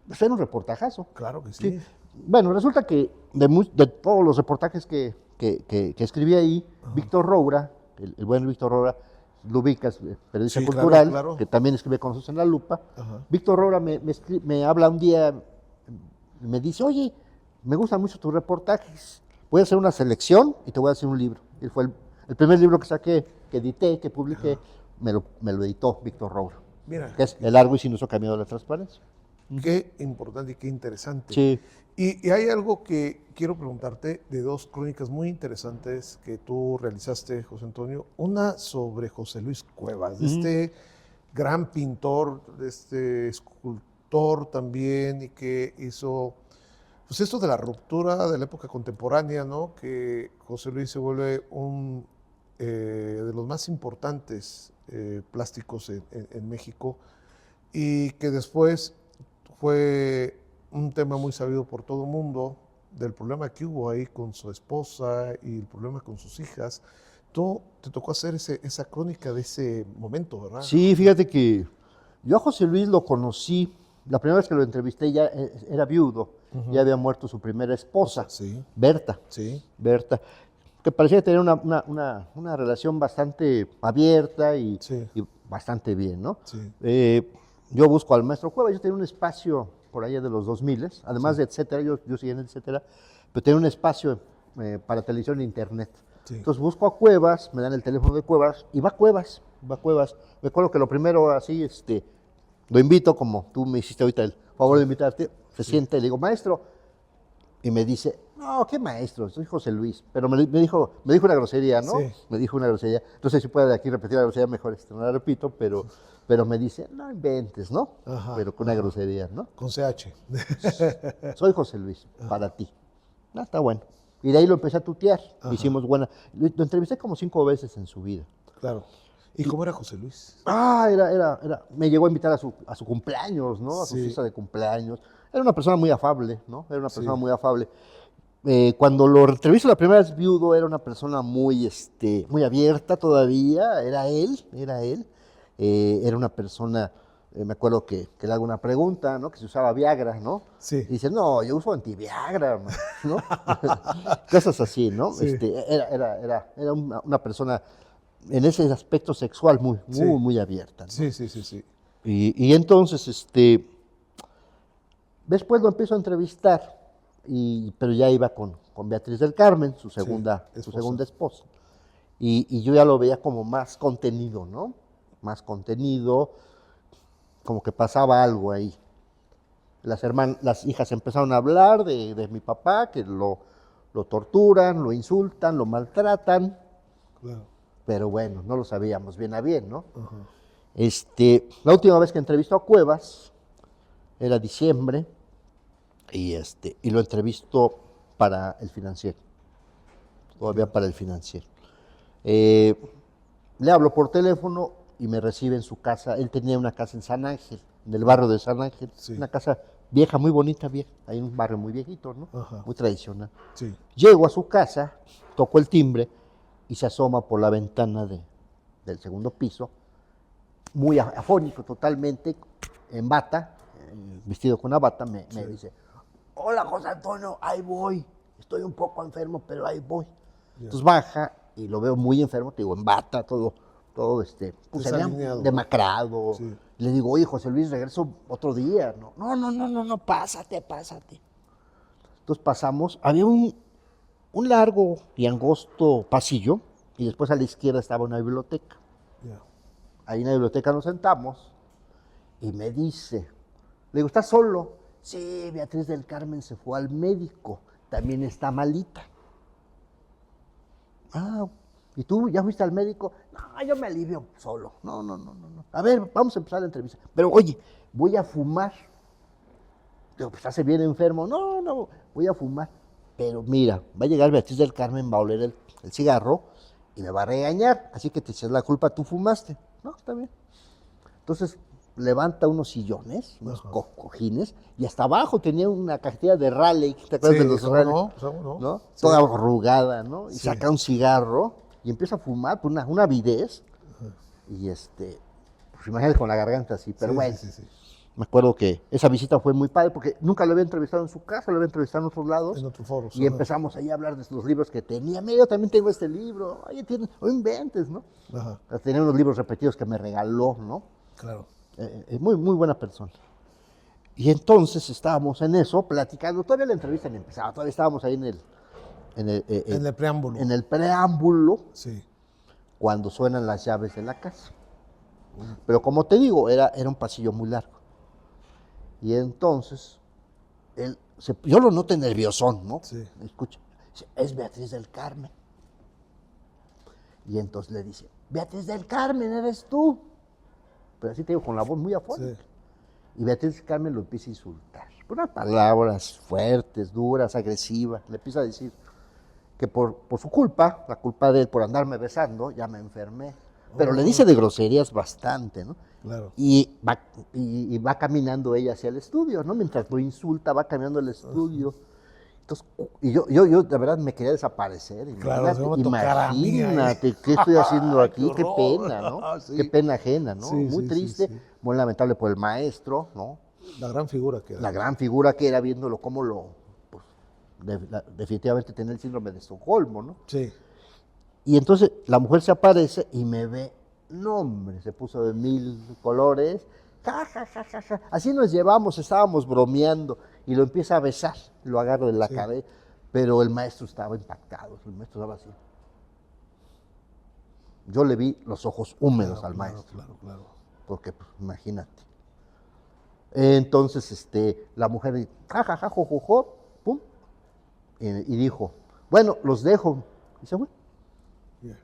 Eso era un reportajazo. Claro que sí. Bueno, resulta que de todos los reportajes que escribí ahí, Víctor Roura, el buen Víctor Roura, lo ubicas, periodista cultural, claro. Que también escribe con nosotros en La Lupa. Víctor Roura me habla un día, me dice, oye, me gustan mucho tus reportajes, voy a hacer una selección y te voy a hacer un libro. Y fue el primer libro que saqué, que edité, que publiqué, me lo editó Víctor Roura. Mira. Que es El largo y sinuoso camino de la transparencia. Qué importante y qué interesante. Sí. Y hay algo que quiero preguntarte de dos crónicas muy interesantes que tú realizaste, José Antonio. Una sobre José Luis Cuevas, de este gran pintor, de este escultor también, y que hizo pues esto de la ruptura de la época contemporánea, ¿no? Que José Luis se vuelve un de los más importantes plásticos en México, y que después fue un tema muy sabido por todo el mundo del problema que hubo ahí con su esposa y el problema con sus hijas. Tú te tocó hacer esa crónica de ese momento, ¿verdad? Sí, fíjate que yo a José Luis lo conocí, la primera vez que lo entrevisté ya era viudo, ya había muerto su primera esposa, Berta. Sí. Berta. que parecía tener una relación bastante abierta y bastante bien, ¿no? Sí. Yo busco al maestro Cuevas, yo tenía un espacio por allá de los 2000, además de etcétera, yo seguía en etcétera, pero tenía un espacio para televisión e internet. Sí. Entonces busco a Cuevas, me dan el teléfono de Cuevas y va Cuevas. Me acuerdo que lo primero así, lo invito, como tú me hiciste ahorita el favor de invitarte, se siente y le digo, maestro, y me dice, no, ¿qué maestro? Soy José Luis. Pero me dijo una grosería, ¿no? Sí. Me dijo una grosería. No sé si puede aquí repetir la grosería, mejor no la repito, pero me dice, no inventes, ¿no? Ajá, Pero con una grosería, ¿no? Con CH. Soy José Luis, para ti. Ah, está bueno. Y de ahí lo empecé a tutear. Hicimos buena. Lo entrevisté como 5 veces en su vida. Claro. ¿Y cómo era José Luis? Me llegó a invitar a su cumpleaños, ¿no? A su fiesta de cumpleaños. Era una persona muy afable, ¿no? Era una persona muy afable. Cuando lo entrevisto la primera vez viudo, era una persona muy abierta todavía, era él. Era una persona, me acuerdo que le hago una pregunta, ¿no? Que se usaba Viagra, ¿no? Sí. Y dice, no, yo uso anti-Viagra, ¿no? Cosas así, ¿no? Sí. Era una persona en ese aspecto sexual muy abierta, ¿no? Sí. Y entonces, después lo empiezo a entrevistar, pero ya iba con Beatriz del Carmen, su segunda esposa. Y yo ya lo veía como más contenido, ¿no? Más contenido, como que pasaba algo ahí. Las hijas empezaron a hablar de mi papá, que lo torturan, lo insultan, lo maltratan. Claro. Pero bueno, no lo sabíamos bien a bien, ¿no? Ajá. La última vez que entrevistó a Cuevas era diciembre y lo entrevistó para El Financiero, todavía para El Financiero. Le hablo por teléfono y me recibe en su casa. Él tenía una casa en San Ángel, en el barrio de San Ángel, una casa vieja, muy bonita, vieja. Hay un barrio muy viejito, ¿no? Ajá. Muy tradicional. Sí. Llego a su casa, toco el timbre y se asoma por la ventana del segundo piso, muy afónico totalmente, en bata, vestido con una bata, me dice, hola José Antonio, ahí voy, estoy un poco enfermo, pero ahí voy. Entonces baja y lo veo muy enfermo, te digo, en bata, todo pues, demacrado. Sí. Le digo, oye, José Luis, regreso otro día. No, pásate. Entonces pasamos, había un largo y angosto pasillo y después a la izquierda estaba una biblioteca. Yeah. Ahí en la biblioteca nos sentamos y me dice, le digo, ¿estás solo? Sí, Beatriz del Carmen se fue al médico, también está malita. Ah, ¿y tú ya fuiste al médico? No, yo me alivio solo. No. A ver, vamos a empezar la entrevista. Pero oye, voy a fumar. Digo, pues hace bien enfermo. No, voy a fumar. Pero mira, va a llegar Beatriz del Carmen, va a oler el cigarro y me va a regañar. Así que te echas la culpa, tú fumaste. No, está bien. Entonces levanta unos sillones, unos cojines, y hasta abajo tenía una cajetilla de Raleigh, ¿te acuerdas de los Raleigh? ¿No? Sí. Toda arrugada, ¿no? Y saca un cigarro y empieza a fumar por una avidez. Y pues imagínate con la garganta así, pero bueno. Sí. Me acuerdo que esa visita fue muy padre porque nunca lo había entrevistado en su casa, lo había entrevistado en otros lados. En otros foros. Y empezamos ahí a hablar de los libros que tenía. Yo también tengo este libro. Oye, no inventes, ¿no? Ajá. Tenía unos libros repetidos que me regaló, ¿no? Claro. Muy buena persona. Y entonces estábamos en eso, platicando. Todavía la entrevista ni empezaba, todavía estábamos ahí en el preámbulo. En el preámbulo, sí. Cuando suenan las llaves de la casa. Pero como te digo, era un pasillo muy largo. Y entonces, yo lo noté nerviosón, ¿no? Sí. Escucha, es Beatriz del Carmen. Y entonces le dice, Beatriz del Carmen, ¿eres tú? Pero así te digo, con la voz muy afónica. Sí. Y Beatriz del Carmen lo empieza a insultar. Por unas palabras fuertes, duras, agresivas. Le empieza a decir que por su culpa, la culpa de él por andarme besando, ya me enfermé. Pero le dice de groserías bastante, ¿no? Claro. Y va caminando ella hacia el estudio, ¿no? Mientras lo insulta, va caminando al estudio. Entonces, y yo de verdad me quería desaparecer. Imagínate qué estoy haciendo aquí, qué pena, ¿no? Sí. Qué pena ajena, ¿no? Muy triste, muy lamentable por el maestro, ¿no? La gran figura que era. La gran figura que era, viéndolo cómo definitivamente tenía el síndrome de Estocolmo, ¿no? Sí. Y entonces la mujer se aparece y me ve. No, hombre, se puso de 1000 colores. Ja, ja, ja, ja, ja. Así nos llevamos, estábamos bromeando. Y lo empieza a besar, lo agarro de la Sí. cabeza. Pero el maestro estaba impactado, el maestro estaba así. Yo le vi los ojos húmedos Claro, al claro, maestro, claro. porque pues, imagínate. Entonces la mujer, ja, ja, ja, jo, jo, jo, pum, y dijo, bueno, los dejo. Y se fue. Yeah,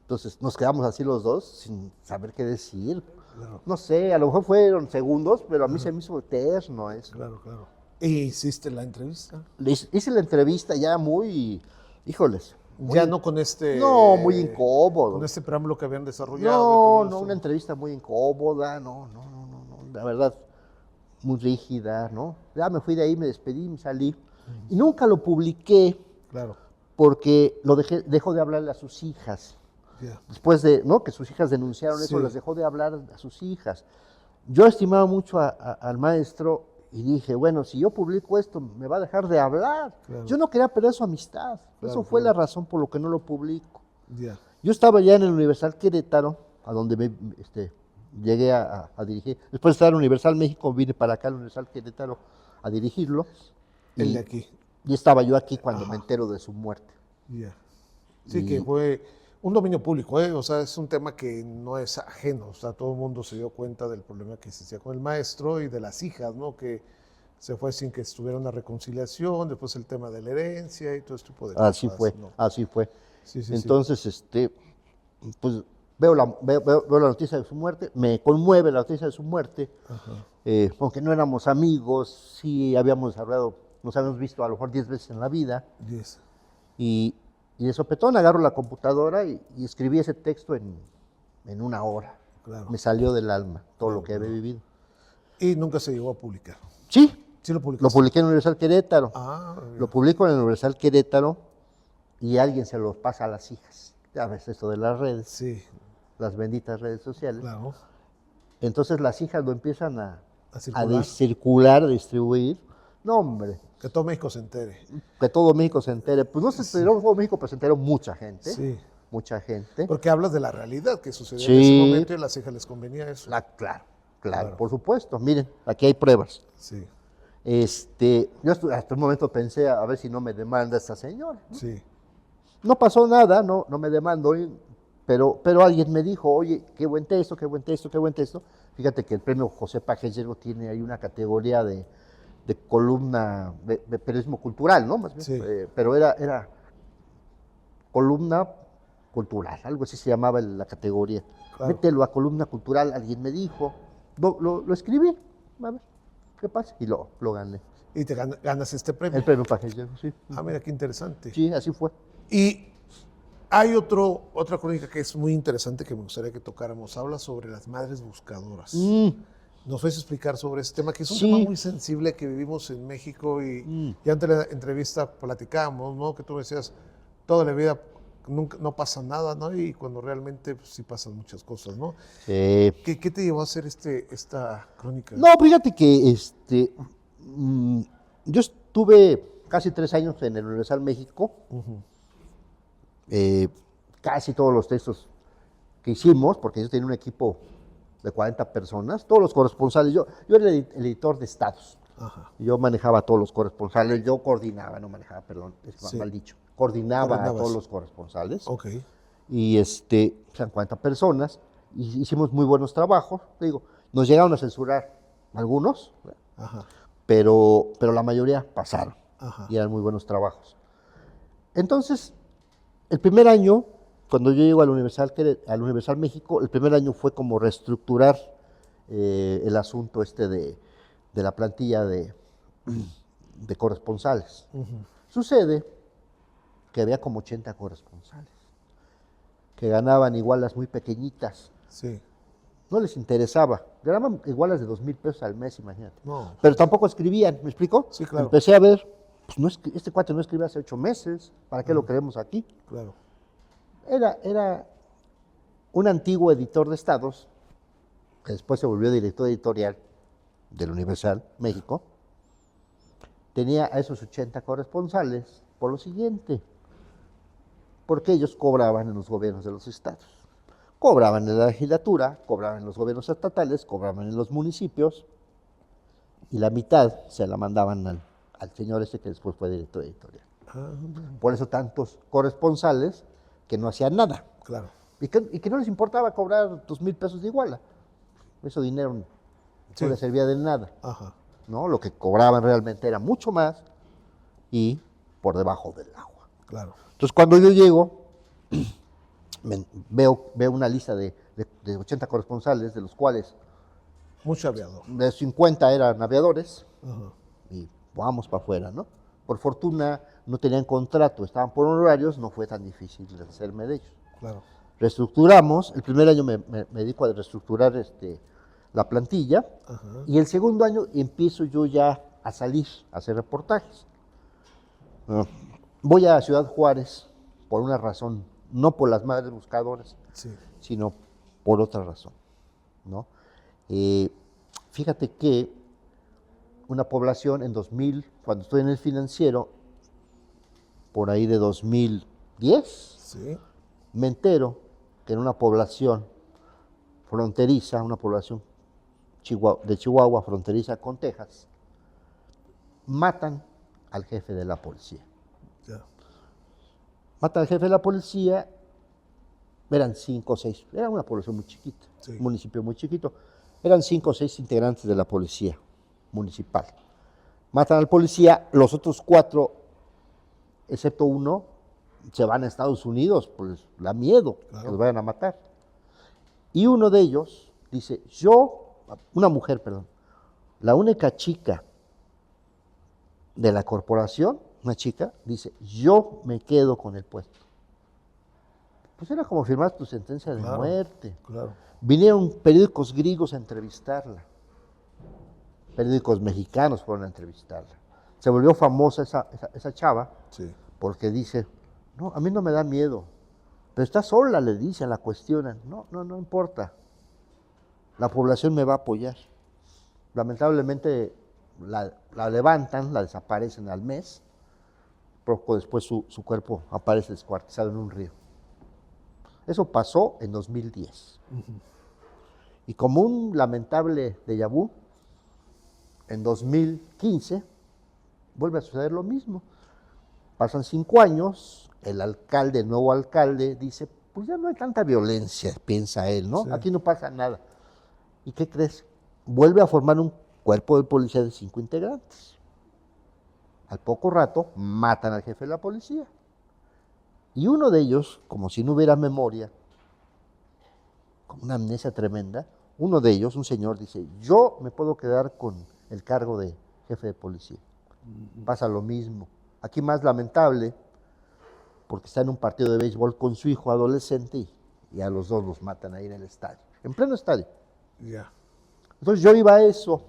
Entonces nos quedamos así los dos sin saber qué decir. claro, No sé, a lo mejor fueron segundos, pero a mí se me hizo eterno eso. claro. ¿Y hiciste la entrevista? Hice la entrevista ya muy, híjoles, Ya no con no, muy incómodo. con este preámbulo que habían desarrollado y todo No, eso. una entrevista muy incómoda, no, la verdad, muy rígida, ¿no? Ya me fui de ahí, me despedí, me salí. Y nunca lo publiqué Claro, porque dejó de hablarle a sus hijas. ya. Después de, ¿no? Que sus hijas denunciaron eso, Sí. les dejó de hablar a sus hijas. Yo estimaba mucho al maestro y dije, bueno, si yo publico esto, me va a dejar de hablar. Claro. Yo no quería perder su amistad. Claro, Eso fue claro. la razón por lo que no lo publico. Ya. Yo estaba ya en el Universal Querétaro, a donde llegué a dirigir. Después de estar en Universal México, vine para acá al Universal Querétaro a dirigirlo. El Y, de aquí. y estaba yo aquí cuando Ajá. me entero de su muerte. Ya. Sí, Y- que fue un dominio público, ¿eh? O sea, es un tema que no es ajeno. O sea, todo el mundo se dio cuenta del problema que existía con el maestro y de las hijas, ¿no? Que se fue sin que estuviera una reconciliación, después el tema de la herencia y todo este tipo de Así cosas. fue, ¿no? así fue. Sí, sí, Entonces, pues veo la noticia de su muerte, me conmueve la noticia de su muerte, Ajá. aunque no éramos amigos, sí habíamos hablado, nos habíamos visto a lo mejor 10 veces en la vida, Yes. y de sopetón agarro la computadora y escribí ese texto en una hora. Claro. Me salió del alma todo Claro, lo que había vivido. Y nunca se llegó a publicar. Sí, Sí lo lo publicaste. publiqué en Universal Querétaro. Ah, ya. Lo publico en el Universal Querétaro y alguien se los pasa a las hijas. Ya ves esto de las redes, Sí, las benditas redes sociales. claro. Entonces las hijas lo empiezan A circular. circular, a distribuir. No, hombre, Que todo México se entere. que todo México se entere. Pues no se enteró todo México, pero se enteró mucha gente. Sí. Mucha gente. Porque hablas de la realidad que sucedió en Sí. ese momento y a las hijas les convenía eso. Claro, Claro. por supuesto. Miren, aquí hay pruebas. Sí, Yo hasta un momento pensé a ver si no me demanda esta señora. sí. No pasó nada, no me demandó, pero alguien me dijo, oye, qué buen texto, qué buen texto, qué buen texto. Fíjate que el premio José Pajellero tiene ahí una categoría de columna, de periodismo cultural, ¿no? Más bien, Sí. pero era columna cultural, algo así se llamaba la categoría. Claro. Mételo a columna cultural, alguien me dijo. Lo escribí, a ver, ¿qué pasa? Y lo gané. Y te ganas este premio. El premio Pajellero, sí. Ah, mira, qué interesante. Sí, así fue. Y hay otra crónica que es muy interesante que me gustaría que tocáramos. Habla sobre las madres buscadoras. ¿Nos puedes explicar sobre este tema? Que es un Sí. tema muy sensible que vivimos en México y antes de la entrevista platicábamos, ¿no? Que tú me decías, toda la vida nunca, no pasa nada, ¿no? Y cuando realmente pues, sí pasan muchas cosas, ¿no? Sí. ¿Qué te llevó a hacer esta crónica? No, fíjate que yo estuve casi 3 años en el Universal México. Casi todos los textos que hicimos, porque yo tenía un equipo de 40 personas, todos los corresponsales, yo era el editor de estados. Ajá. Yo manejaba a todos los corresponsales, yo coordinaba, no manejaba, perdón, es Sí. mal dicho. Coordinaba a Coordinabas. todos los corresponsales. Ok. Y eran 40 personas, y hicimos muy buenos trabajos. Digo, nos llegaron a censurar algunos, Ajá. pero la mayoría pasaron Ajá. y eran muy buenos trabajos. Entonces, el primer año, cuando yo llego al Universal México, el primer año fue como reestructurar el asunto de la plantilla de corresponsales. Sucede que había como 80 corresponsales que ganaban igualas muy pequeñitas. Sí. No les interesaba. Ganaban igualas de 2,000 pesos al mes, imagínate. No. Pero tampoco escribían, ¿me explico? Sí, claro. Empecé a ver, pues este cuate no escribe hace 8 meses, ¿para qué lo queremos aquí? Claro. Era un antiguo editor de estados, que después se volvió director editorial del Universal México. Tenía a esos 80 corresponsales por lo siguiente. porque ellos cobraban en los gobiernos de los estados. Cobraban en la legislatura, cobraban en los gobiernos estatales, cobraban en los municipios, y la mitad se la mandaban al señor ese que después fue director editorial. Por eso tantos corresponsales que no hacían nada. Claro. Y que no les importaba cobrar 2,000 pesos de Iguala. Ese dinero no les servía de nada. Ajá. ¿No? Lo que cobraban realmente era mucho más y por debajo del agua. Claro. Entonces, cuando yo llego, veo una lista de 80 corresponsales, de los cuales Mucho aviador. de 50 eran aviadores, Ajá. y vamos para afuera, ¿no? Por fortuna, no tenían contrato, estaban por honorarios, no fue tan difícil deshacerme de ellos. Claro. Reestructuramos, el primer año me dedico a reestructurar la plantilla, Ajá. y el segundo año empiezo yo ya a salir, a hacer reportajes. Voy a Ciudad Juárez por una razón, no por las madres buscadoras, Sí. sino por otra razón, ¿no? Fíjate que una población en 2000, cuando estoy en el Financiero, por ahí de 2010, Sí. me entero que en una población fronteriza, una población de Chihuahua, fronteriza con Texas, matan al jefe de la policía. Ya. Matan al jefe de la policía, eran 5 o 6, era una población muy chiquita, Sí. un municipio muy chiquito, eran 5 o 6 integrantes de la policía municipal. Matan al policía, los otros 4, excepto uno, se van a Estados Unidos, pues da miedo que los vayan a matar. Y uno de ellos dice, una mujer, la única chica de la corporación, una chica, dice, yo me quedo con el puesto. Pues era como firmar tu sentencia de muerte. Claro. Vinieron periódicos griegos a entrevistarla. Periódicos mexicanos fueron a entrevistarla. Se volvió famosa esa chava, Sí. porque dice, no, a mí no me da miedo, pero está sola, le dicen, la cuestionan. No importa. La población me va a apoyar. Lamentablemente la levantan, la desaparecen al mes. Poco después su cuerpo aparece descuartizado en un río. Eso pasó en 2010. Y como un lamentable déjà vu, en 2015 vuelve a suceder lo mismo. Pasan 5 años, el nuevo alcalde, dice, pues ya no hay tanta violencia, piensa él, ¿no? Sí. Aquí no pasa nada. ¿Y qué crees? Vuelve a formar un cuerpo de policía de 5 integrantes. Al poco rato, matan al jefe de la policía. Y uno de ellos, como si no hubiera memoria, con una amnesia tremenda, uno de ellos, un señor, dice, yo me puedo quedar con el cargo de jefe de policía. Pasa lo mismo. Aquí más lamentable, porque está en un partido de béisbol con su hijo adolescente y a los dos los matan ahí en el estadio, en pleno estadio. Ya. Entonces yo iba a eso,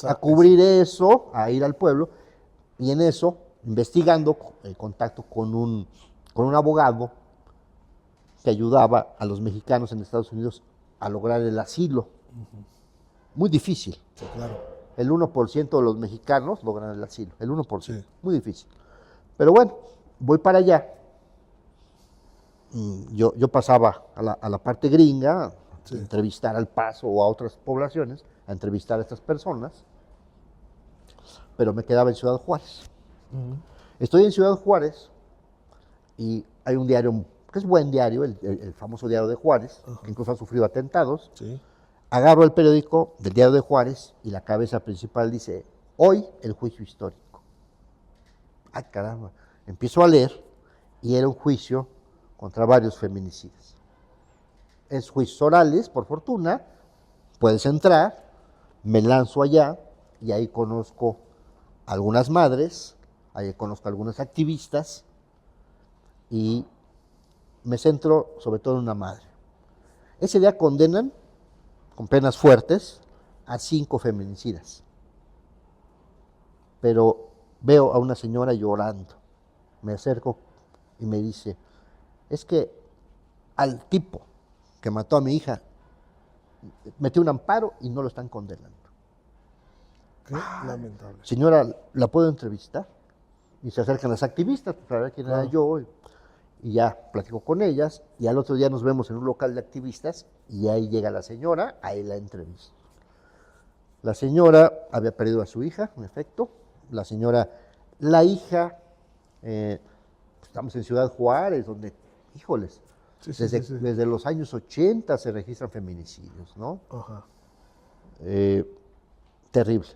a cubrir eso, a ir al pueblo, y en eso, investigando, en contacto con un abogado que ayudaba a los mexicanos en Estados Unidos a lograr el asilo. Muy difícil. Sí, claro. El 1% de los mexicanos logran el asilo, el 1%. Sí. Muy difícil. Pero bueno, voy para allá. Yo pasaba a la parte gringa, Sí. a entrevistar al Paso o a otras poblaciones, a entrevistar a estas personas, pero me quedaba en Ciudad Juárez. Estoy en Ciudad Juárez y hay un diario, que es buen diario, el famoso Diario de Juárez, que incluso ha sufrido atentados. Sí. Agarro el periódico del Diario de Juárez y la cabeza principal dice, hoy el juicio histórico. ¡Ay, caramba! Empiezo a leer y era un juicio contra varios feminicidas. Es juicios orales, por fortuna, puedes entrar, me lanzo allá y ahí conozco algunas madres, ahí conozco algunas activistas y me centro sobre todo en una madre. Ese día condenan con penas fuertes a 5 feminicidas. Pero veo a una señora llorando. Me acerco y me dice, es que al tipo que mató a mi hija metió un amparo y no lo están condenando. Qué lamentable. Señora, ¿la puedo entrevistar? Y se acercan las activistas para ver quién era Claro. yo. Y ya platico con ellas. Y al otro día nos vemos en un local de activistas. Y ahí llega la señora, ahí la entrevisto. La señora había perdido a su hija, en efecto. La hija, estamos en Ciudad Juárez, donde, híjoles, Sí, sí, sí, sí. desde los años 80 se registran feminicidios, ¿no? Ajá. Terrible.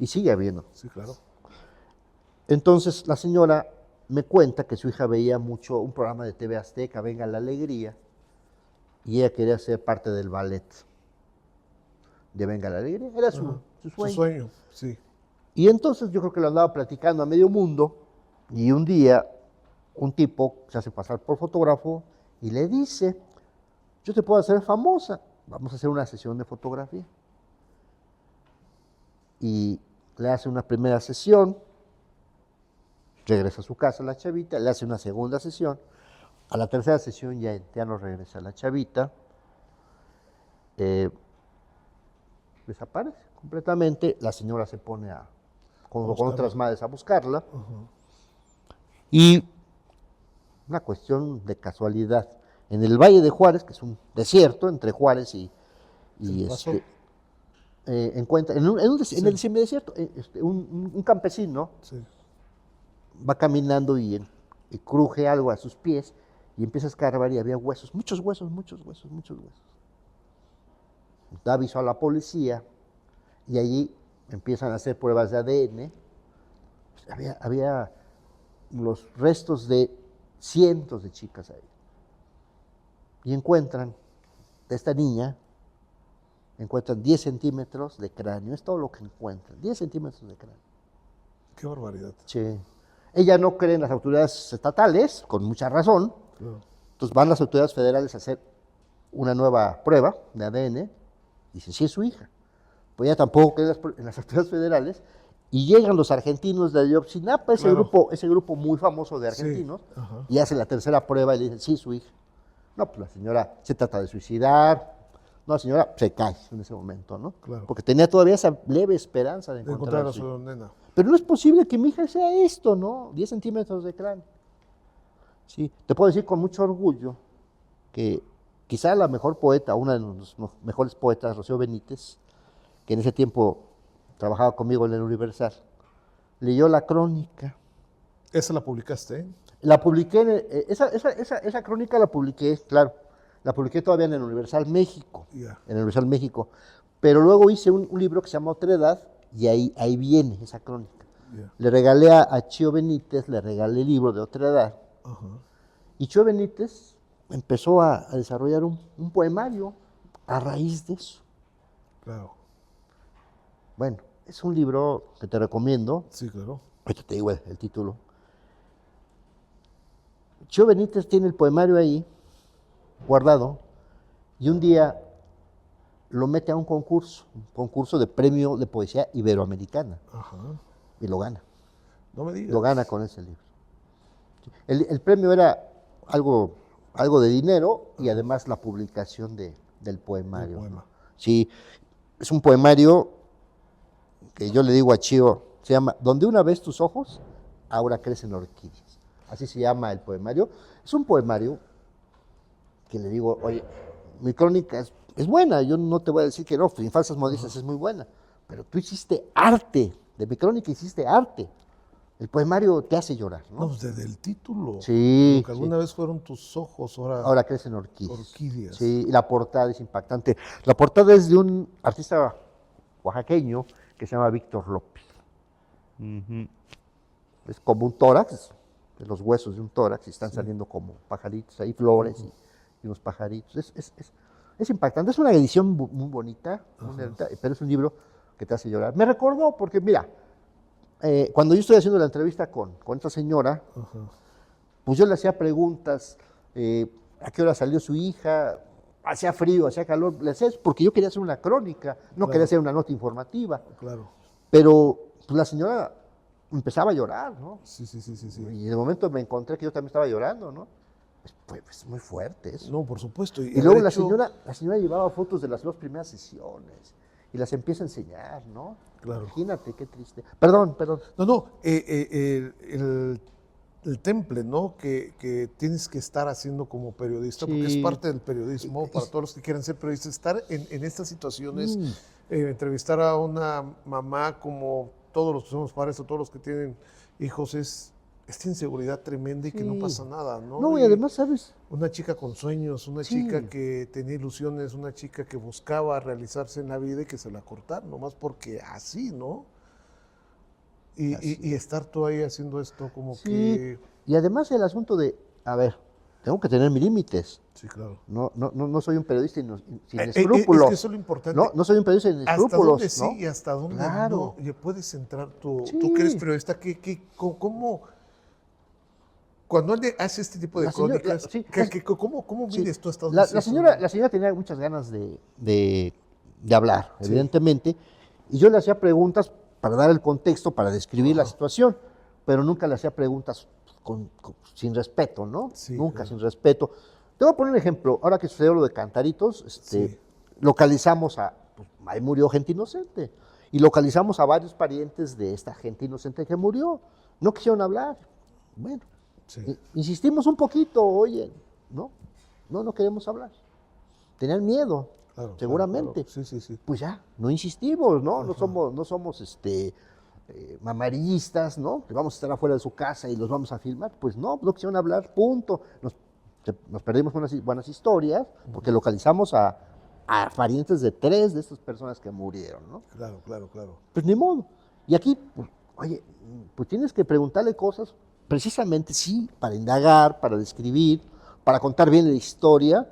Y sigue habiendo. Sí, claro. Entonces la señora me cuenta que su hija veía mucho un programa de TV Azteca, Venga la Alegría, y ella quería ser parte del ballet de Venga la Alegría. Era su Su sueño. sueño, sí. Y entonces yo creo que lo andaba platicando a medio mundo, y un día un tipo se hace pasar por fotógrafo y le dice, yo te puedo hacer famosa, vamos a hacer una sesión de fotografía. Y le hace una primera sesión, regresa a su casa la chavita, le hace una segunda sesión, a la tercera sesión ya no regresa la chavita, desaparece completamente, la señora se pone con otras madres a buscarla, y una cuestión de casualidad, en el Valle de Juárez, que es un desierto entre Juárez y ¿Qué pasó? encuentra, en el semidesierto, un campesino Sí. va caminando y cruje algo a sus pies y empieza a escarbar y había huesos, muchos huesos. Da aviso a la policía y allí empiezan a hacer pruebas de ADN. Había los restos de cientos de chicas ahí. Y encuentran de esta niña, encuentran 10 centímetros de cráneo, es todo lo que encuentran, 10 centímetros de cráneo. Qué barbaridad. Sí. Ella no cree en las autoridades estatales, con mucha razón. Claro. Entonces van las autoridades federales a hacer una nueva prueba de ADN. Y dicen, sí es su hija. Pues ella tampoco cree en las autoridades federales. Y llegan los argentinos de Ayotzinapa, Claro. ese grupo muy famoso de argentinos, Sí, ajá. y hacen la tercera prueba y le dicen, sí, su hija. No, pues la señora se trata de suicidar. No, la señora se cae en ese momento, ¿no? Claro. Porque tenía todavía esa leve esperanza de De encontrar encontrar a a su hija. su nena. Pero no es posible que mi hija sea esto, ¿no? 10 centímetros de cráneo. Sí, te puedo decir con mucho orgullo que quizá la mejor poeta, una de los mejores poetas, Rocío Benítez, que en ese tiempo trabajaba conmigo en el Universal, leyó la crónica. Esa la publicaste, ¿eh? La publiqué, esa crónica la publiqué, claro, la publiqué todavía en el Universal México, Ya. en el Universal México, pero luego hice un libro que se llama Otra Edad y ahí viene esa crónica. Ya. Le regalé a Chío Benítez, le regalé el libro de Otra Edad, Ajá. y Chío Benítez empezó a desarrollar un poemario a raíz de eso. Claro. Bueno, es un libro que te recomiendo, Sí, claro. ahorita te digo el título. Chío Benítez tiene el poemario ahí, guardado, y un día lo mete a un concurso de premio de poesía iberoamericana, Ajá. y lo gana. No me digas. Lo gana con ese libro. El premio era algo de dinero y además la publicación del poemario. El poema. ¿no? Sí, es un poemario que yo le digo a Chío, se llama Donde una vez tus ojos, ahora crecen orquídeas. Así se llama el poemario. Es un poemario que le digo, oye, mi crónica es buena, yo no te voy a decir que no, sin falsas modestias es muy buena, pero tú hiciste arte, de mi crónica hiciste arte. El poemario te hace llorar, ¿no? No, pues desde el título. Sí, Lo que alguna vez fueron tus ojos, Ahora crecen orquídeas. Orquídeas. Sí, y la portada es impactante. La portada es de un artista oaxaqueño que se llama Víctor López. Es como un tórax, de los huesos de un tórax, y están saliendo como pajaritos, ahí flores y unos pajaritos. Es impactante, es una edición muy bonita, pero es un libro que te hace llorar. Me recordó porque, mira, cuando yo estoy haciendo la entrevista con esta señora, pues yo le hacía preguntas, a qué hora salió su hija, hacía frío, hacía calor, le hacía eso porque yo quería hacer una crónica, no quería hacer una nota informativa. Claro. Pero pues, la señora empezaba a llorar, ¿no? Sí. Y de momento me encontré que yo también estaba llorando, ¿no? Es muy fuerte eso. No, por supuesto. Y luego de hecho, la señora llevaba fotos de las dos primeras sesiones y las empieza a enseñar, ¿no? Claro. Imagínate, qué triste. Perdón. No, el temple, ¿no? Que tienes que estar haciendo como periodista, porque es Sí. parte del periodismo para todos los que quieren ser periodistas, estar en estas situaciones, Mm. entrevistar a una mamá como todos los que somos padres o todos los que tienen hijos, es esta inseguridad tremenda y que no Sí. pasa nada, ¿no? No, y además, ¿sabes? Una chica con sueños, una Sí. chica que tenía ilusiones, una chica que buscaba realizarse en la vida y que se la cortaron, nomás porque así, ¿no? Y estar tú ahí haciendo esto como Sí. que... Y además el asunto de, a ver, tengo que tener mis límites. Sí, claro. No soy un periodista sin Es escrúpulos. que eso es lo importante. No soy un periodista sin Hasta escrúpulos. dónde sí ¿no? y hasta dónde Claro. no. Y puedes entrar tú Sí. que eres periodista, ¿cómo? Cuando alguien hace este tipo de La señora- crónicas, sí, ¿cómo Sí. mides tú hasta dónde sí, La hasta dónde no? señora tenía muchas ganas de hablar, Sí. evidentemente, y yo le hacía preguntas para dar el contexto, para describir la Ajá. situación, pero nunca le hacía preguntas sin respeto, ¿no? Sí, Nunca claro. sin respeto. Te voy a poner un ejemplo. Ahora que sucedió lo de Cantaritos, Sí. localizamos pues, ahí murió gente inocente, y localizamos a varios parientes de esta gente inocente que murió. No quisieron hablar. Bueno, Sí. insistimos un poquito, oye, no queremos hablar. Tenían miedo, Claro, seguramente. claro. Sí. Pues ya, no insistimos, ¿no? Ajá. No somos mamarillistas, ¿no? Que vamos a estar afuera de su casa y los vamos a filmar. Pues no quisieron hablar, punto. Nos perdimos unas buenas historias porque localizamos a parientes de 3 de estas personas que murieron, ¿no? Claro. Pues ni modo. Y aquí, pues, oye, pues tienes que preguntarle cosas precisamente, sí, para indagar, para describir, para contar bien la historia,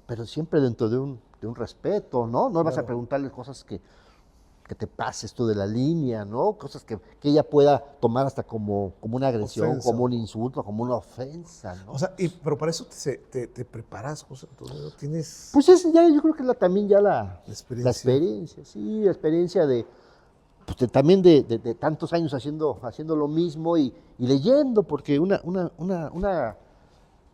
pero siempre dentro de un respeto, ¿no? No vas a Claro. preguntarle cosas que te pases tú de la línea, ¿no? Cosas que ella pueda tomar hasta como una agresión, Ofensa. como un insulto, como una ofensa, ¿no? O sea, pero para eso te preparas, José Antonio. Tienes Pues yo creo que también ya la experiencia. experiencia, sí, la experiencia pues, también de tantos años haciendo lo mismo y leyendo, porque una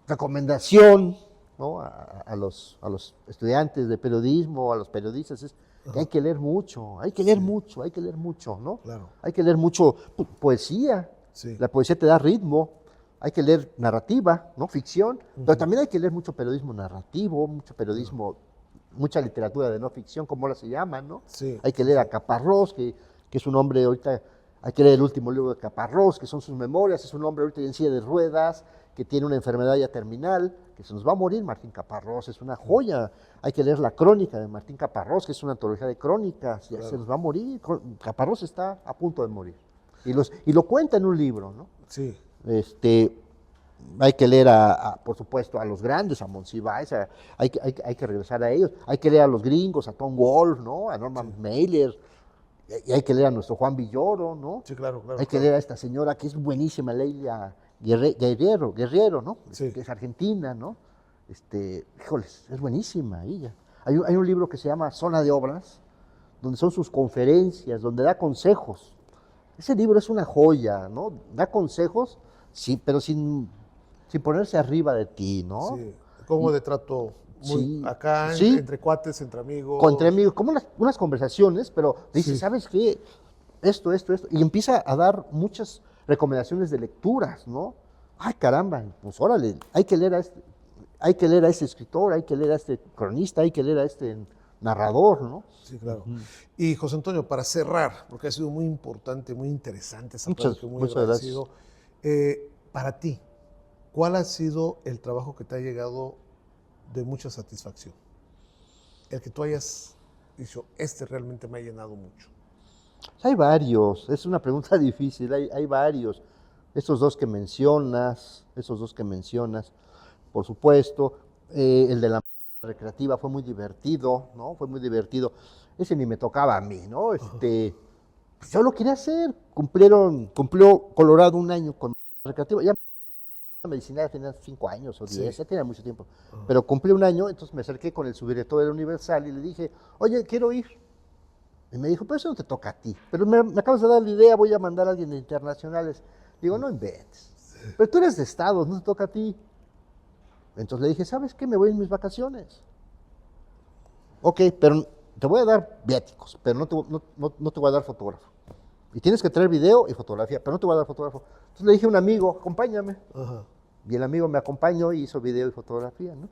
recomendación, ¿no? a los estudiantes de periodismo, a los periodistas, es que hay que leer mucho, hay que leer mucho, ¿no? Claro. Hay que leer mucho poesía, Sí. la poesía te da ritmo, hay que leer narrativa, ¿no? Ficción, pero también hay que leer mucho periodismo narrativo, mucho periodismo, mucha literatura de no ficción, como ahora se llama, ¿no? Sí. Hay que leer a Caparrós, que es un hombre ahorita, hay que leer el último libro de Caparrós, que son sus memorias, es un hombre ahorita en silla de ruedas, que tiene una enfermedad ya terminal, que se nos va a morir. Martín Caparrós es una joya. Hay que leer la crónica de Martín Caparrós, que es una antología de crónicas, ya se nos va a morir. Caparrós está a punto de morir. Y lo cuenta en un libro, ¿no? Sí. Hay que leer, por supuesto, a los grandes, a Monsiváis, hay que regresar a ellos. Hay que leer a los gringos, a Tom Wolfe, ¿no? A Norman Mailer. Y hay que leer a nuestro Juan Villoro, ¿no? Sí, claro. Hay que leer a esta señora que es buenísima, Leila Guerriero, ¿no? Sí. Que es argentina, ¿no? Híjoles, es buenísima ella. Hay un libro que se llama Zona de Obras, donde son sus conferencias, donde da consejos. Ese libro es una joya, ¿no? Da consejos, sí, pero sin ponerse arriba de ti, ¿no? Sí. ¿Cómo de trato? Sí, Acá, sí. entre cuates, entre amigos. Entre amigos, como unas conversaciones, pero dice, Sí. ¿sabes qué? Esto, y empieza a dar muchas recomendaciones de lecturas, ¿no? Ay, caramba, pues órale, hay que leer a este escritor, hay que leer a este cronista, hay que leer a este narrador, ¿no? Sí, claro. Y José Antonio, para cerrar, porque ha sido muy importante, muy interesante esa Muchas plática, muy gracias. agradecido. Para ti, ¿cuál ha sido el trabajo que te ha llegado de mucha satisfacción? El que tú hayas dicho, realmente me ha llenado mucho. Hay varios, es una pregunta difícil, hay varios. Esos dos que mencionas, por supuesto. El de la recreativa fue muy divertido, ¿no? Fue muy divertido. Ese ni me tocaba a mí, ¿no? Pues yo lo quería hacer. Cumplió Colorado un año con la recreativa. Ya la medicina tenía 5 años o 10, Sí. ya tenía mucho tiempo. Pero cumplí un año, entonces me acerqué con el subdirector de la Universal y le dije, oye, quiero ir. Y me dijo, pero eso no te toca a ti. Pero me acabas de dar la idea, voy a mandar a alguien de internacionales. Digo, no inventes. Pero tú eres de Estados, no te toca a ti. Entonces le dije, ¿sabes qué? Me voy en mis vacaciones. Ok, pero te voy a dar viáticos, pero no te voy a dar fotógrafo. Y tienes que traer video y fotografía, pero no te voy a dar fotógrafo. Entonces le dije a un amigo, acompáñame. Ajá. Y el amigo me acompañó y hizo video y fotografía, ¿no?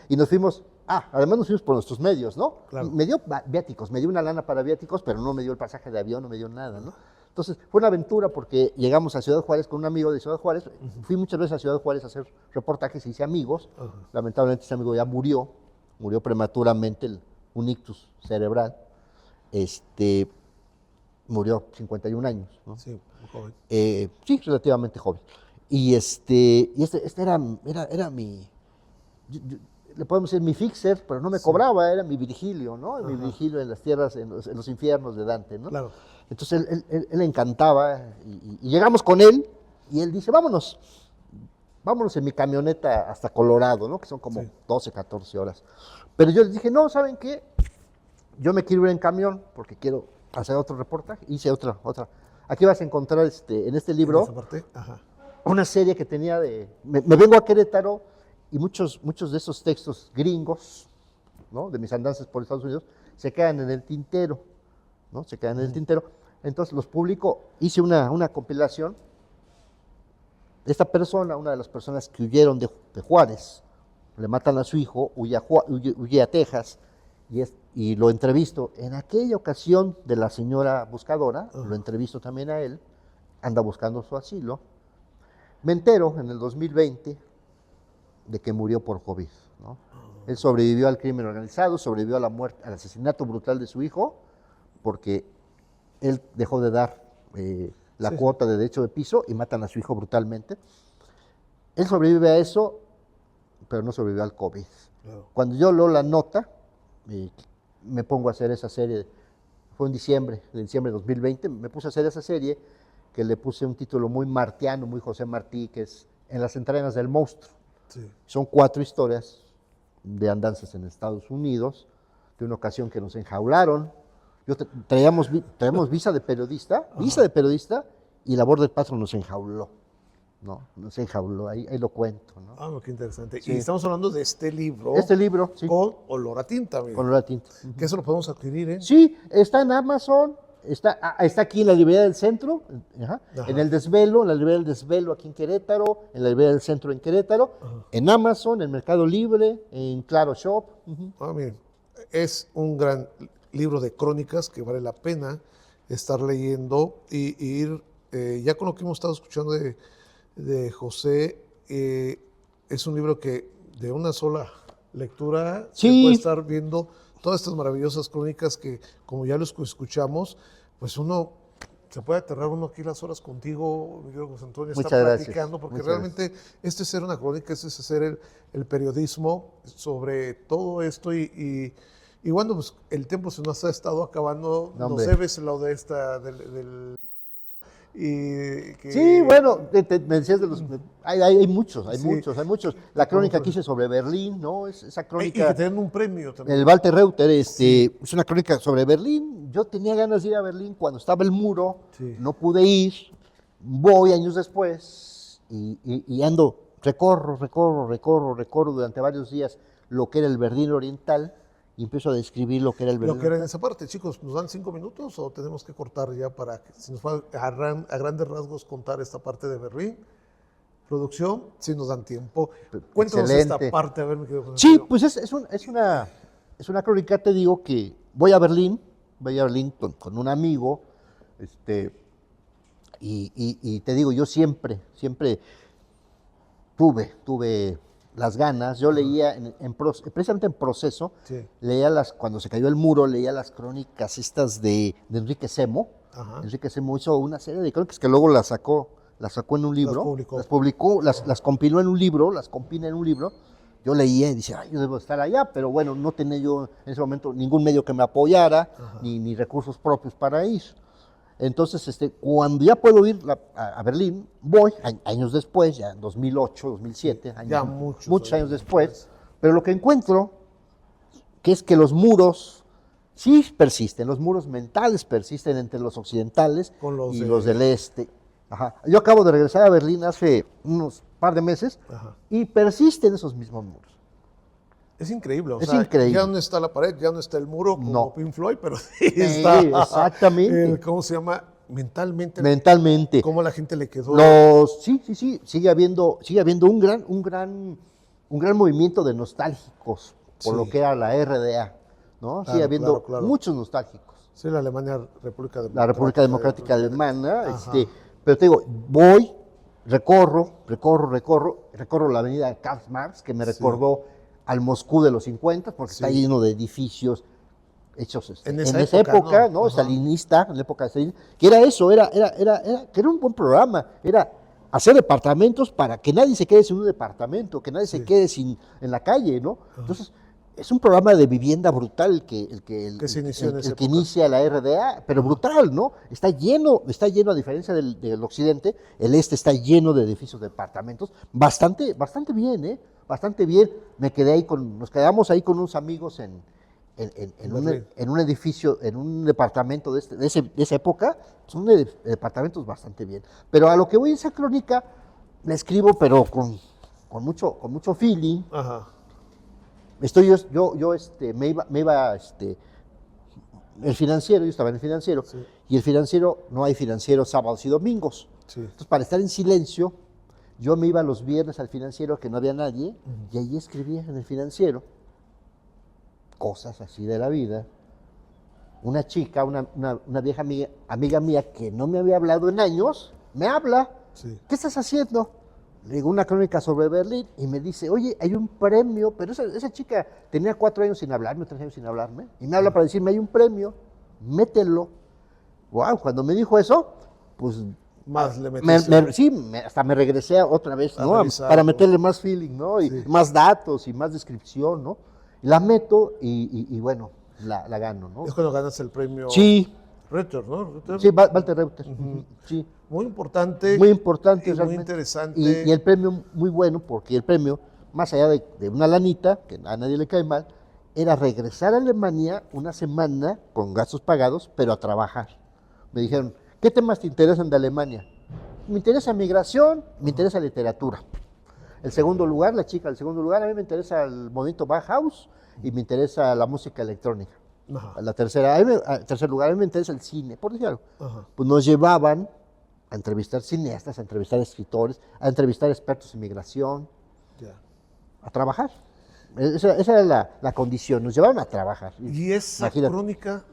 Y nos fuimos, además nos fuimos por nuestros medios, ¿no? Claro. Me dio viáticos, me dio una lana para viáticos, pero no me dio el pasaje de avión, no me dio nada, ¿no? Entonces fue una aventura porque llegamos a Ciudad Juárez con un amigo de Ciudad Juárez. Fui muchas veces a Ciudad Juárez a hacer reportajes y hice amigos. Lamentablemente ese amigo ya murió prematuramente, un ictus cerebral. Murió 51 años, ¿no? Sí, muy joven. Sí, relativamente joven. Y este era mi, le podemos decir mi fixer, pero no me cobraba, era mi Virgilio, ¿no? Mi Virgilio en las tierras, en los infiernos de Dante, ¿no? Claro. Entonces él le encantaba y llegamos con él y él dice, vámonos en mi camioneta hasta Colorado, ¿no? Que son como 12, 14 horas. Pero yo les dije, no, ¿saben qué? Yo me quiero ir en camión porque quiero hacer otro reportaje. Hice otra. Aquí vas a encontrar en este libro ¿En esa parte? Ajá. una serie que tenía me vengo a Querétaro y muchos de esos textos gringos, ¿no? De mis andanzas por Estados Unidos, se quedan en el tintero, ¿no? Se quedan en el tintero. Entonces los publico, hice una compilación. Esta persona, una de las personas que huyeron de Juárez, le matan a su hijo, huye a Texas y lo entrevisto. En aquella ocasión de la señora buscadora, lo entrevisto también a él, anda buscando su asilo. Me entero en el 2020 de que murió por COVID, ¿no? Él sobrevivió al crimen organizado, sobrevivió a la muerte, al asesinato brutal de su hijo, porque él dejó de dar la cuota de derecho de piso y matan a su hijo brutalmente. Él sobrevive a eso, pero no sobrevivió al COVID. Claro. Cuando yo leo la nota, me pongo a hacer esa serie, fue en diciembre de 2020, me puse a hacer esa serie que le puse un título muy martiano, muy José Martí, que es En las entrañas del monstruo. Sí. Son 4 historias de andanzas en Estados Unidos, de una ocasión que nos enjaularon. Traíamos visa de periodista, y la Border Patrol nos enjauló, ¿no? Nos enjauló, ahí lo cuento, ¿no? Ah, qué interesante. Sí. Y estamos hablando de este libro. Sí. Con olor a tinta, mira. Con olor a tinta. Que eso lo podemos adquirir, ¿eh? Sí, está en Amazon, está aquí en la librería del centro, en el Desvelo, en la librería del Desvelo aquí en Querétaro, en la librería del centro en Querétaro, en Amazon, en Mercado Libre, en Claro Shop. Ah, miren, es un gran libro de crónicas que vale la pena estar leyendo y ir, ya con lo que hemos estado escuchando de José, es un libro que de una sola lectura se puede estar viendo todas estas maravillosas crónicas que, como ya los escuchamos, pues uno se puede aterrar uno aquí las horas contigo, mi querido José Antonio, está platicando, porque realmente este es ser una crónica, este es hacer el periodismo sobre todo esto y bueno, pues el tiempo se nos ha estado acabando, No, nos debes lo de esta, Sí, bueno, me decías de los... Hay muchos. La crónica que hice sobre Berlín, ¿no? Esa crónica... Y que te den un premio también. El Walter Reuter, es una crónica sobre Berlín. Yo tenía ganas de ir a Berlín cuando estaba el muro, no pude ir, voy años después y ando, recorro durante varios días lo que era el Berlín Oriental y empiezo a describir lo que era el Berlín. Lo que era en esa parte, chicos, ¿nos dan 5 minutos o tenemos que cortar ya para que si nos va a grandes rasgos contar esta parte de Berlín? Producción, si nos dan tiempo. Cuéntanos Excelente. esta parte, a ver, mi querido José Sí, Antonio. pues es una crónica, te digo, que voy a Berlín con un amigo, y te digo, yo siempre tuve las ganas. Yo leía, precisamente en Proceso, leía cuando se cayó el muro, leía las crónicas estas de Enrique Semo. Enrique Semo hizo una serie de crónicas que luego las sacó en un libro, las publicó, las compiló en un libro, las compila en un libro. Yo leía y decía, yo debo estar allá, pero bueno, no tenía yo en ese momento ningún medio que me apoyara, ni recursos propios para ir. Entonces, cuando ya puedo ir a Berlín, voy, años después, ya en 2008, 2007, Ya muchos años después, pero lo que encuentro, que es que los muros sí persisten, los muros mentales persisten entre los occidentales y los del este. Yo acabo de regresar a Berlín hace unos par de meses y persisten esos mismos muros. Es increíble, o Es sea, increíble. ya no está la pared, ya no está el muro como No. Pink Floyd, pero sí Sí, está exactamente. ¿cómo se llama? Mentalmente, Mentalmente. cómo la gente le quedó. Sí, sigue habiendo un gran movimiento de nostálgicos por Sí. lo que era la RDA, ¿no? Sigue Claro, habiendo claro. muchos nostálgicos. Sí, la Alemania, República Democrática. La República Democrática Alemana, Ajá. pero te digo, voy, recorro la avenida Karl Marx, que me recordó al Moscú de los 50, porque está Sí. lleno de edificios hechos En en esa esa época, época, ¿no? ¿no? Ajá. Stalinista, en la época de Stalin, que era eso, que era un buen programa, era hacer departamentos para que nadie se quede sin un departamento, que nadie se quede en la calle, ¿no? Entonces, es un programa de vivienda brutal el Que se inició en esa que época. inicia la RDA, pero brutal, ¿no? Está lleno, a diferencia del occidente, el este está lleno de edificios de departamentos, bastante bien, ¿eh? Bastante bien. Nos quedamos ahí con unos amigos en un edificio, en un departamento de esa época, son departamentos bastante bien. Pero a lo que voy, esa crónica la escribo, pero con mucho feeling. Ajá. El financiero, yo estaba en el financiero, Sí. y el financiero, no hay financiero sábados y domingos. Sí. Entonces, para estar en silencio, yo me iba los viernes al financiero, que no había nadie, y ahí escribía en el financiero cosas así de la vida. Una chica, una vieja amiga mía que no me había hablado en años, me habla. Sí. ¿Qué estás haciendo? Le digo una crónica sobre Berlín y me dice, oye, hay un premio, pero esa chica tenía 4 años sin hablarme, 3 años sin hablarme, y me habla para decirme, hay un premio, mételo. Wow, cuando me dijo eso, pues Más le metiste. hasta me regresé otra vez, A ¿no? revisar, Para ¿no? meterle más feeling, ¿no? Y Sí. más datos y más descripción, ¿no? La meto y bueno, la gano, ¿no? Es cuando ganas el premio Sí, Ritter, ¿no? Ritter. sí, Walter Reuter. Sí. Muy importante. Muy importante, y muy realmente. interesante. Y el premio muy bueno, porque el premio, más allá de una lanita, que a nadie le cae mal, era regresar a Alemania una semana con gastos pagados, pero a trabajar. Me dijeron, ¿qué temas te interesan de Alemania? Me interesa migración, me interesa literatura. El segundo lugar, la chica del segundo lugar, a mí me interesa el movimiento Bauhaus y me interesa la música electrónica. Ajá. La tercer lugar, a mí me interesa el cine, por decir algo. Ajá. Pues nos llevaban a entrevistar cineastas, a entrevistar escritores, a entrevistar expertos en migración, Ya. a trabajar. Esa era la condición, nos llevaron a trabajar. ¿Y esa Imagínate. crónica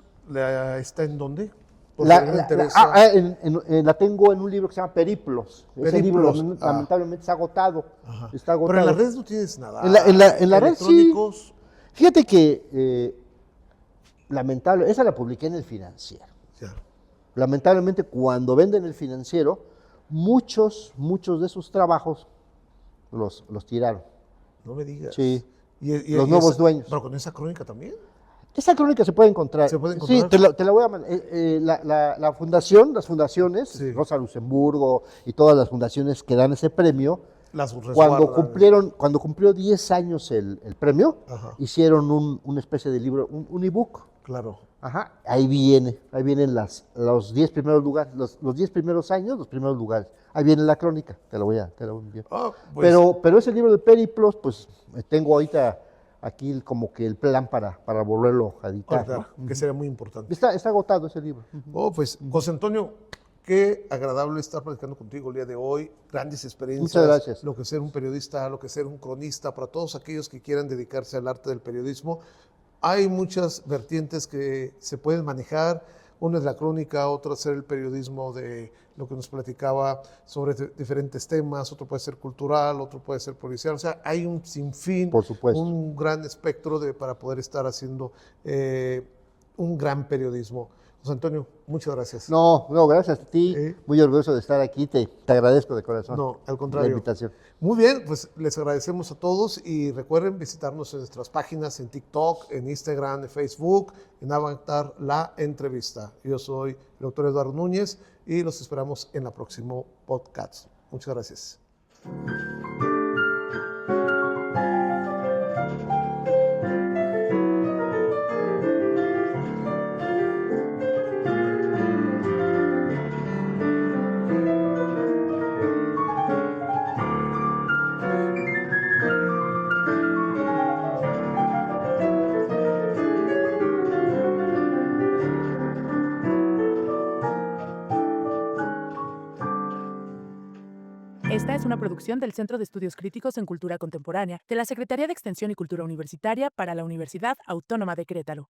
está en dónde? Porque a mí me interesa. La tengo en un libro que se llama Periplos. Ese libro Periplos, lamentablemente está agotado. Ajá. Está agotado. Pero en las redes no tienes nada. En la red sí. Electrónicos. Fíjate que esa la publiqué en el Financiero. Ya. Lamentablemente, cuando venden el Financiero, muchos de esos trabajos los tiraron. No me digas. Sí. Los nuevos dueños. Pero con esa crónica también. Esa crónica se puede encontrar. ¿Se puede encontrar? Sí, te la voy a mandar. La fundación, las fundaciones, Sí. Rosa Luxemburgo y todas las fundaciones que dan ese premio, Las cuando cumplió 10 años el premio, Ajá. hicieron una especie de libro, un ebook. Claro. Ajá, ahí vienen los 10 primeros lugares, los 10 primeros años, los primeros lugares. Ahí viene la crónica, te la voy a enviar. Ah, pues, Pero ese libro de Periplos, pues tengo ahorita aquí como que el plan para volverlo a editar. ahorita, ¿no? que sería muy importante. Está agotado ese libro. Oh, pues, José Antonio, qué agradable estar platicando contigo el día de hoy. Grandes experiencias. Muchas gracias. Lo que es ser un periodista, lo que es ser un cronista, para todos aquellos que quieran dedicarse al arte del periodismo. Hay muchas vertientes que se pueden manejar. Una es la crónica, otra es el periodismo de lo que nos platicaba sobre diferentes temas, otro puede ser cultural, otro puede ser policial. O sea, hay un sinfín, Por supuesto. un gran espectro para poder estar haciendo un gran periodismo. José Antonio, muchas gracias. No, gracias a ti. Muy orgulloso de estar aquí. Te agradezco de corazón. No, al contrario. La invitación. Muy bien, pues les agradecemos a todos y recuerden visitarnos en nuestras páginas en TikTok, en Instagram, en Facebook, en Avatar La Entrevista. Yo soy el doctor Eduardo Núñez y los esperamos en el próximo podcast. Muchas gracias. Esta es una producción del Centro de Estudios Críticos en Cultura Contemporánea de la Secretaría de Extensión y Cultura Universitaria para la Universidad Autónoma de Querétaro.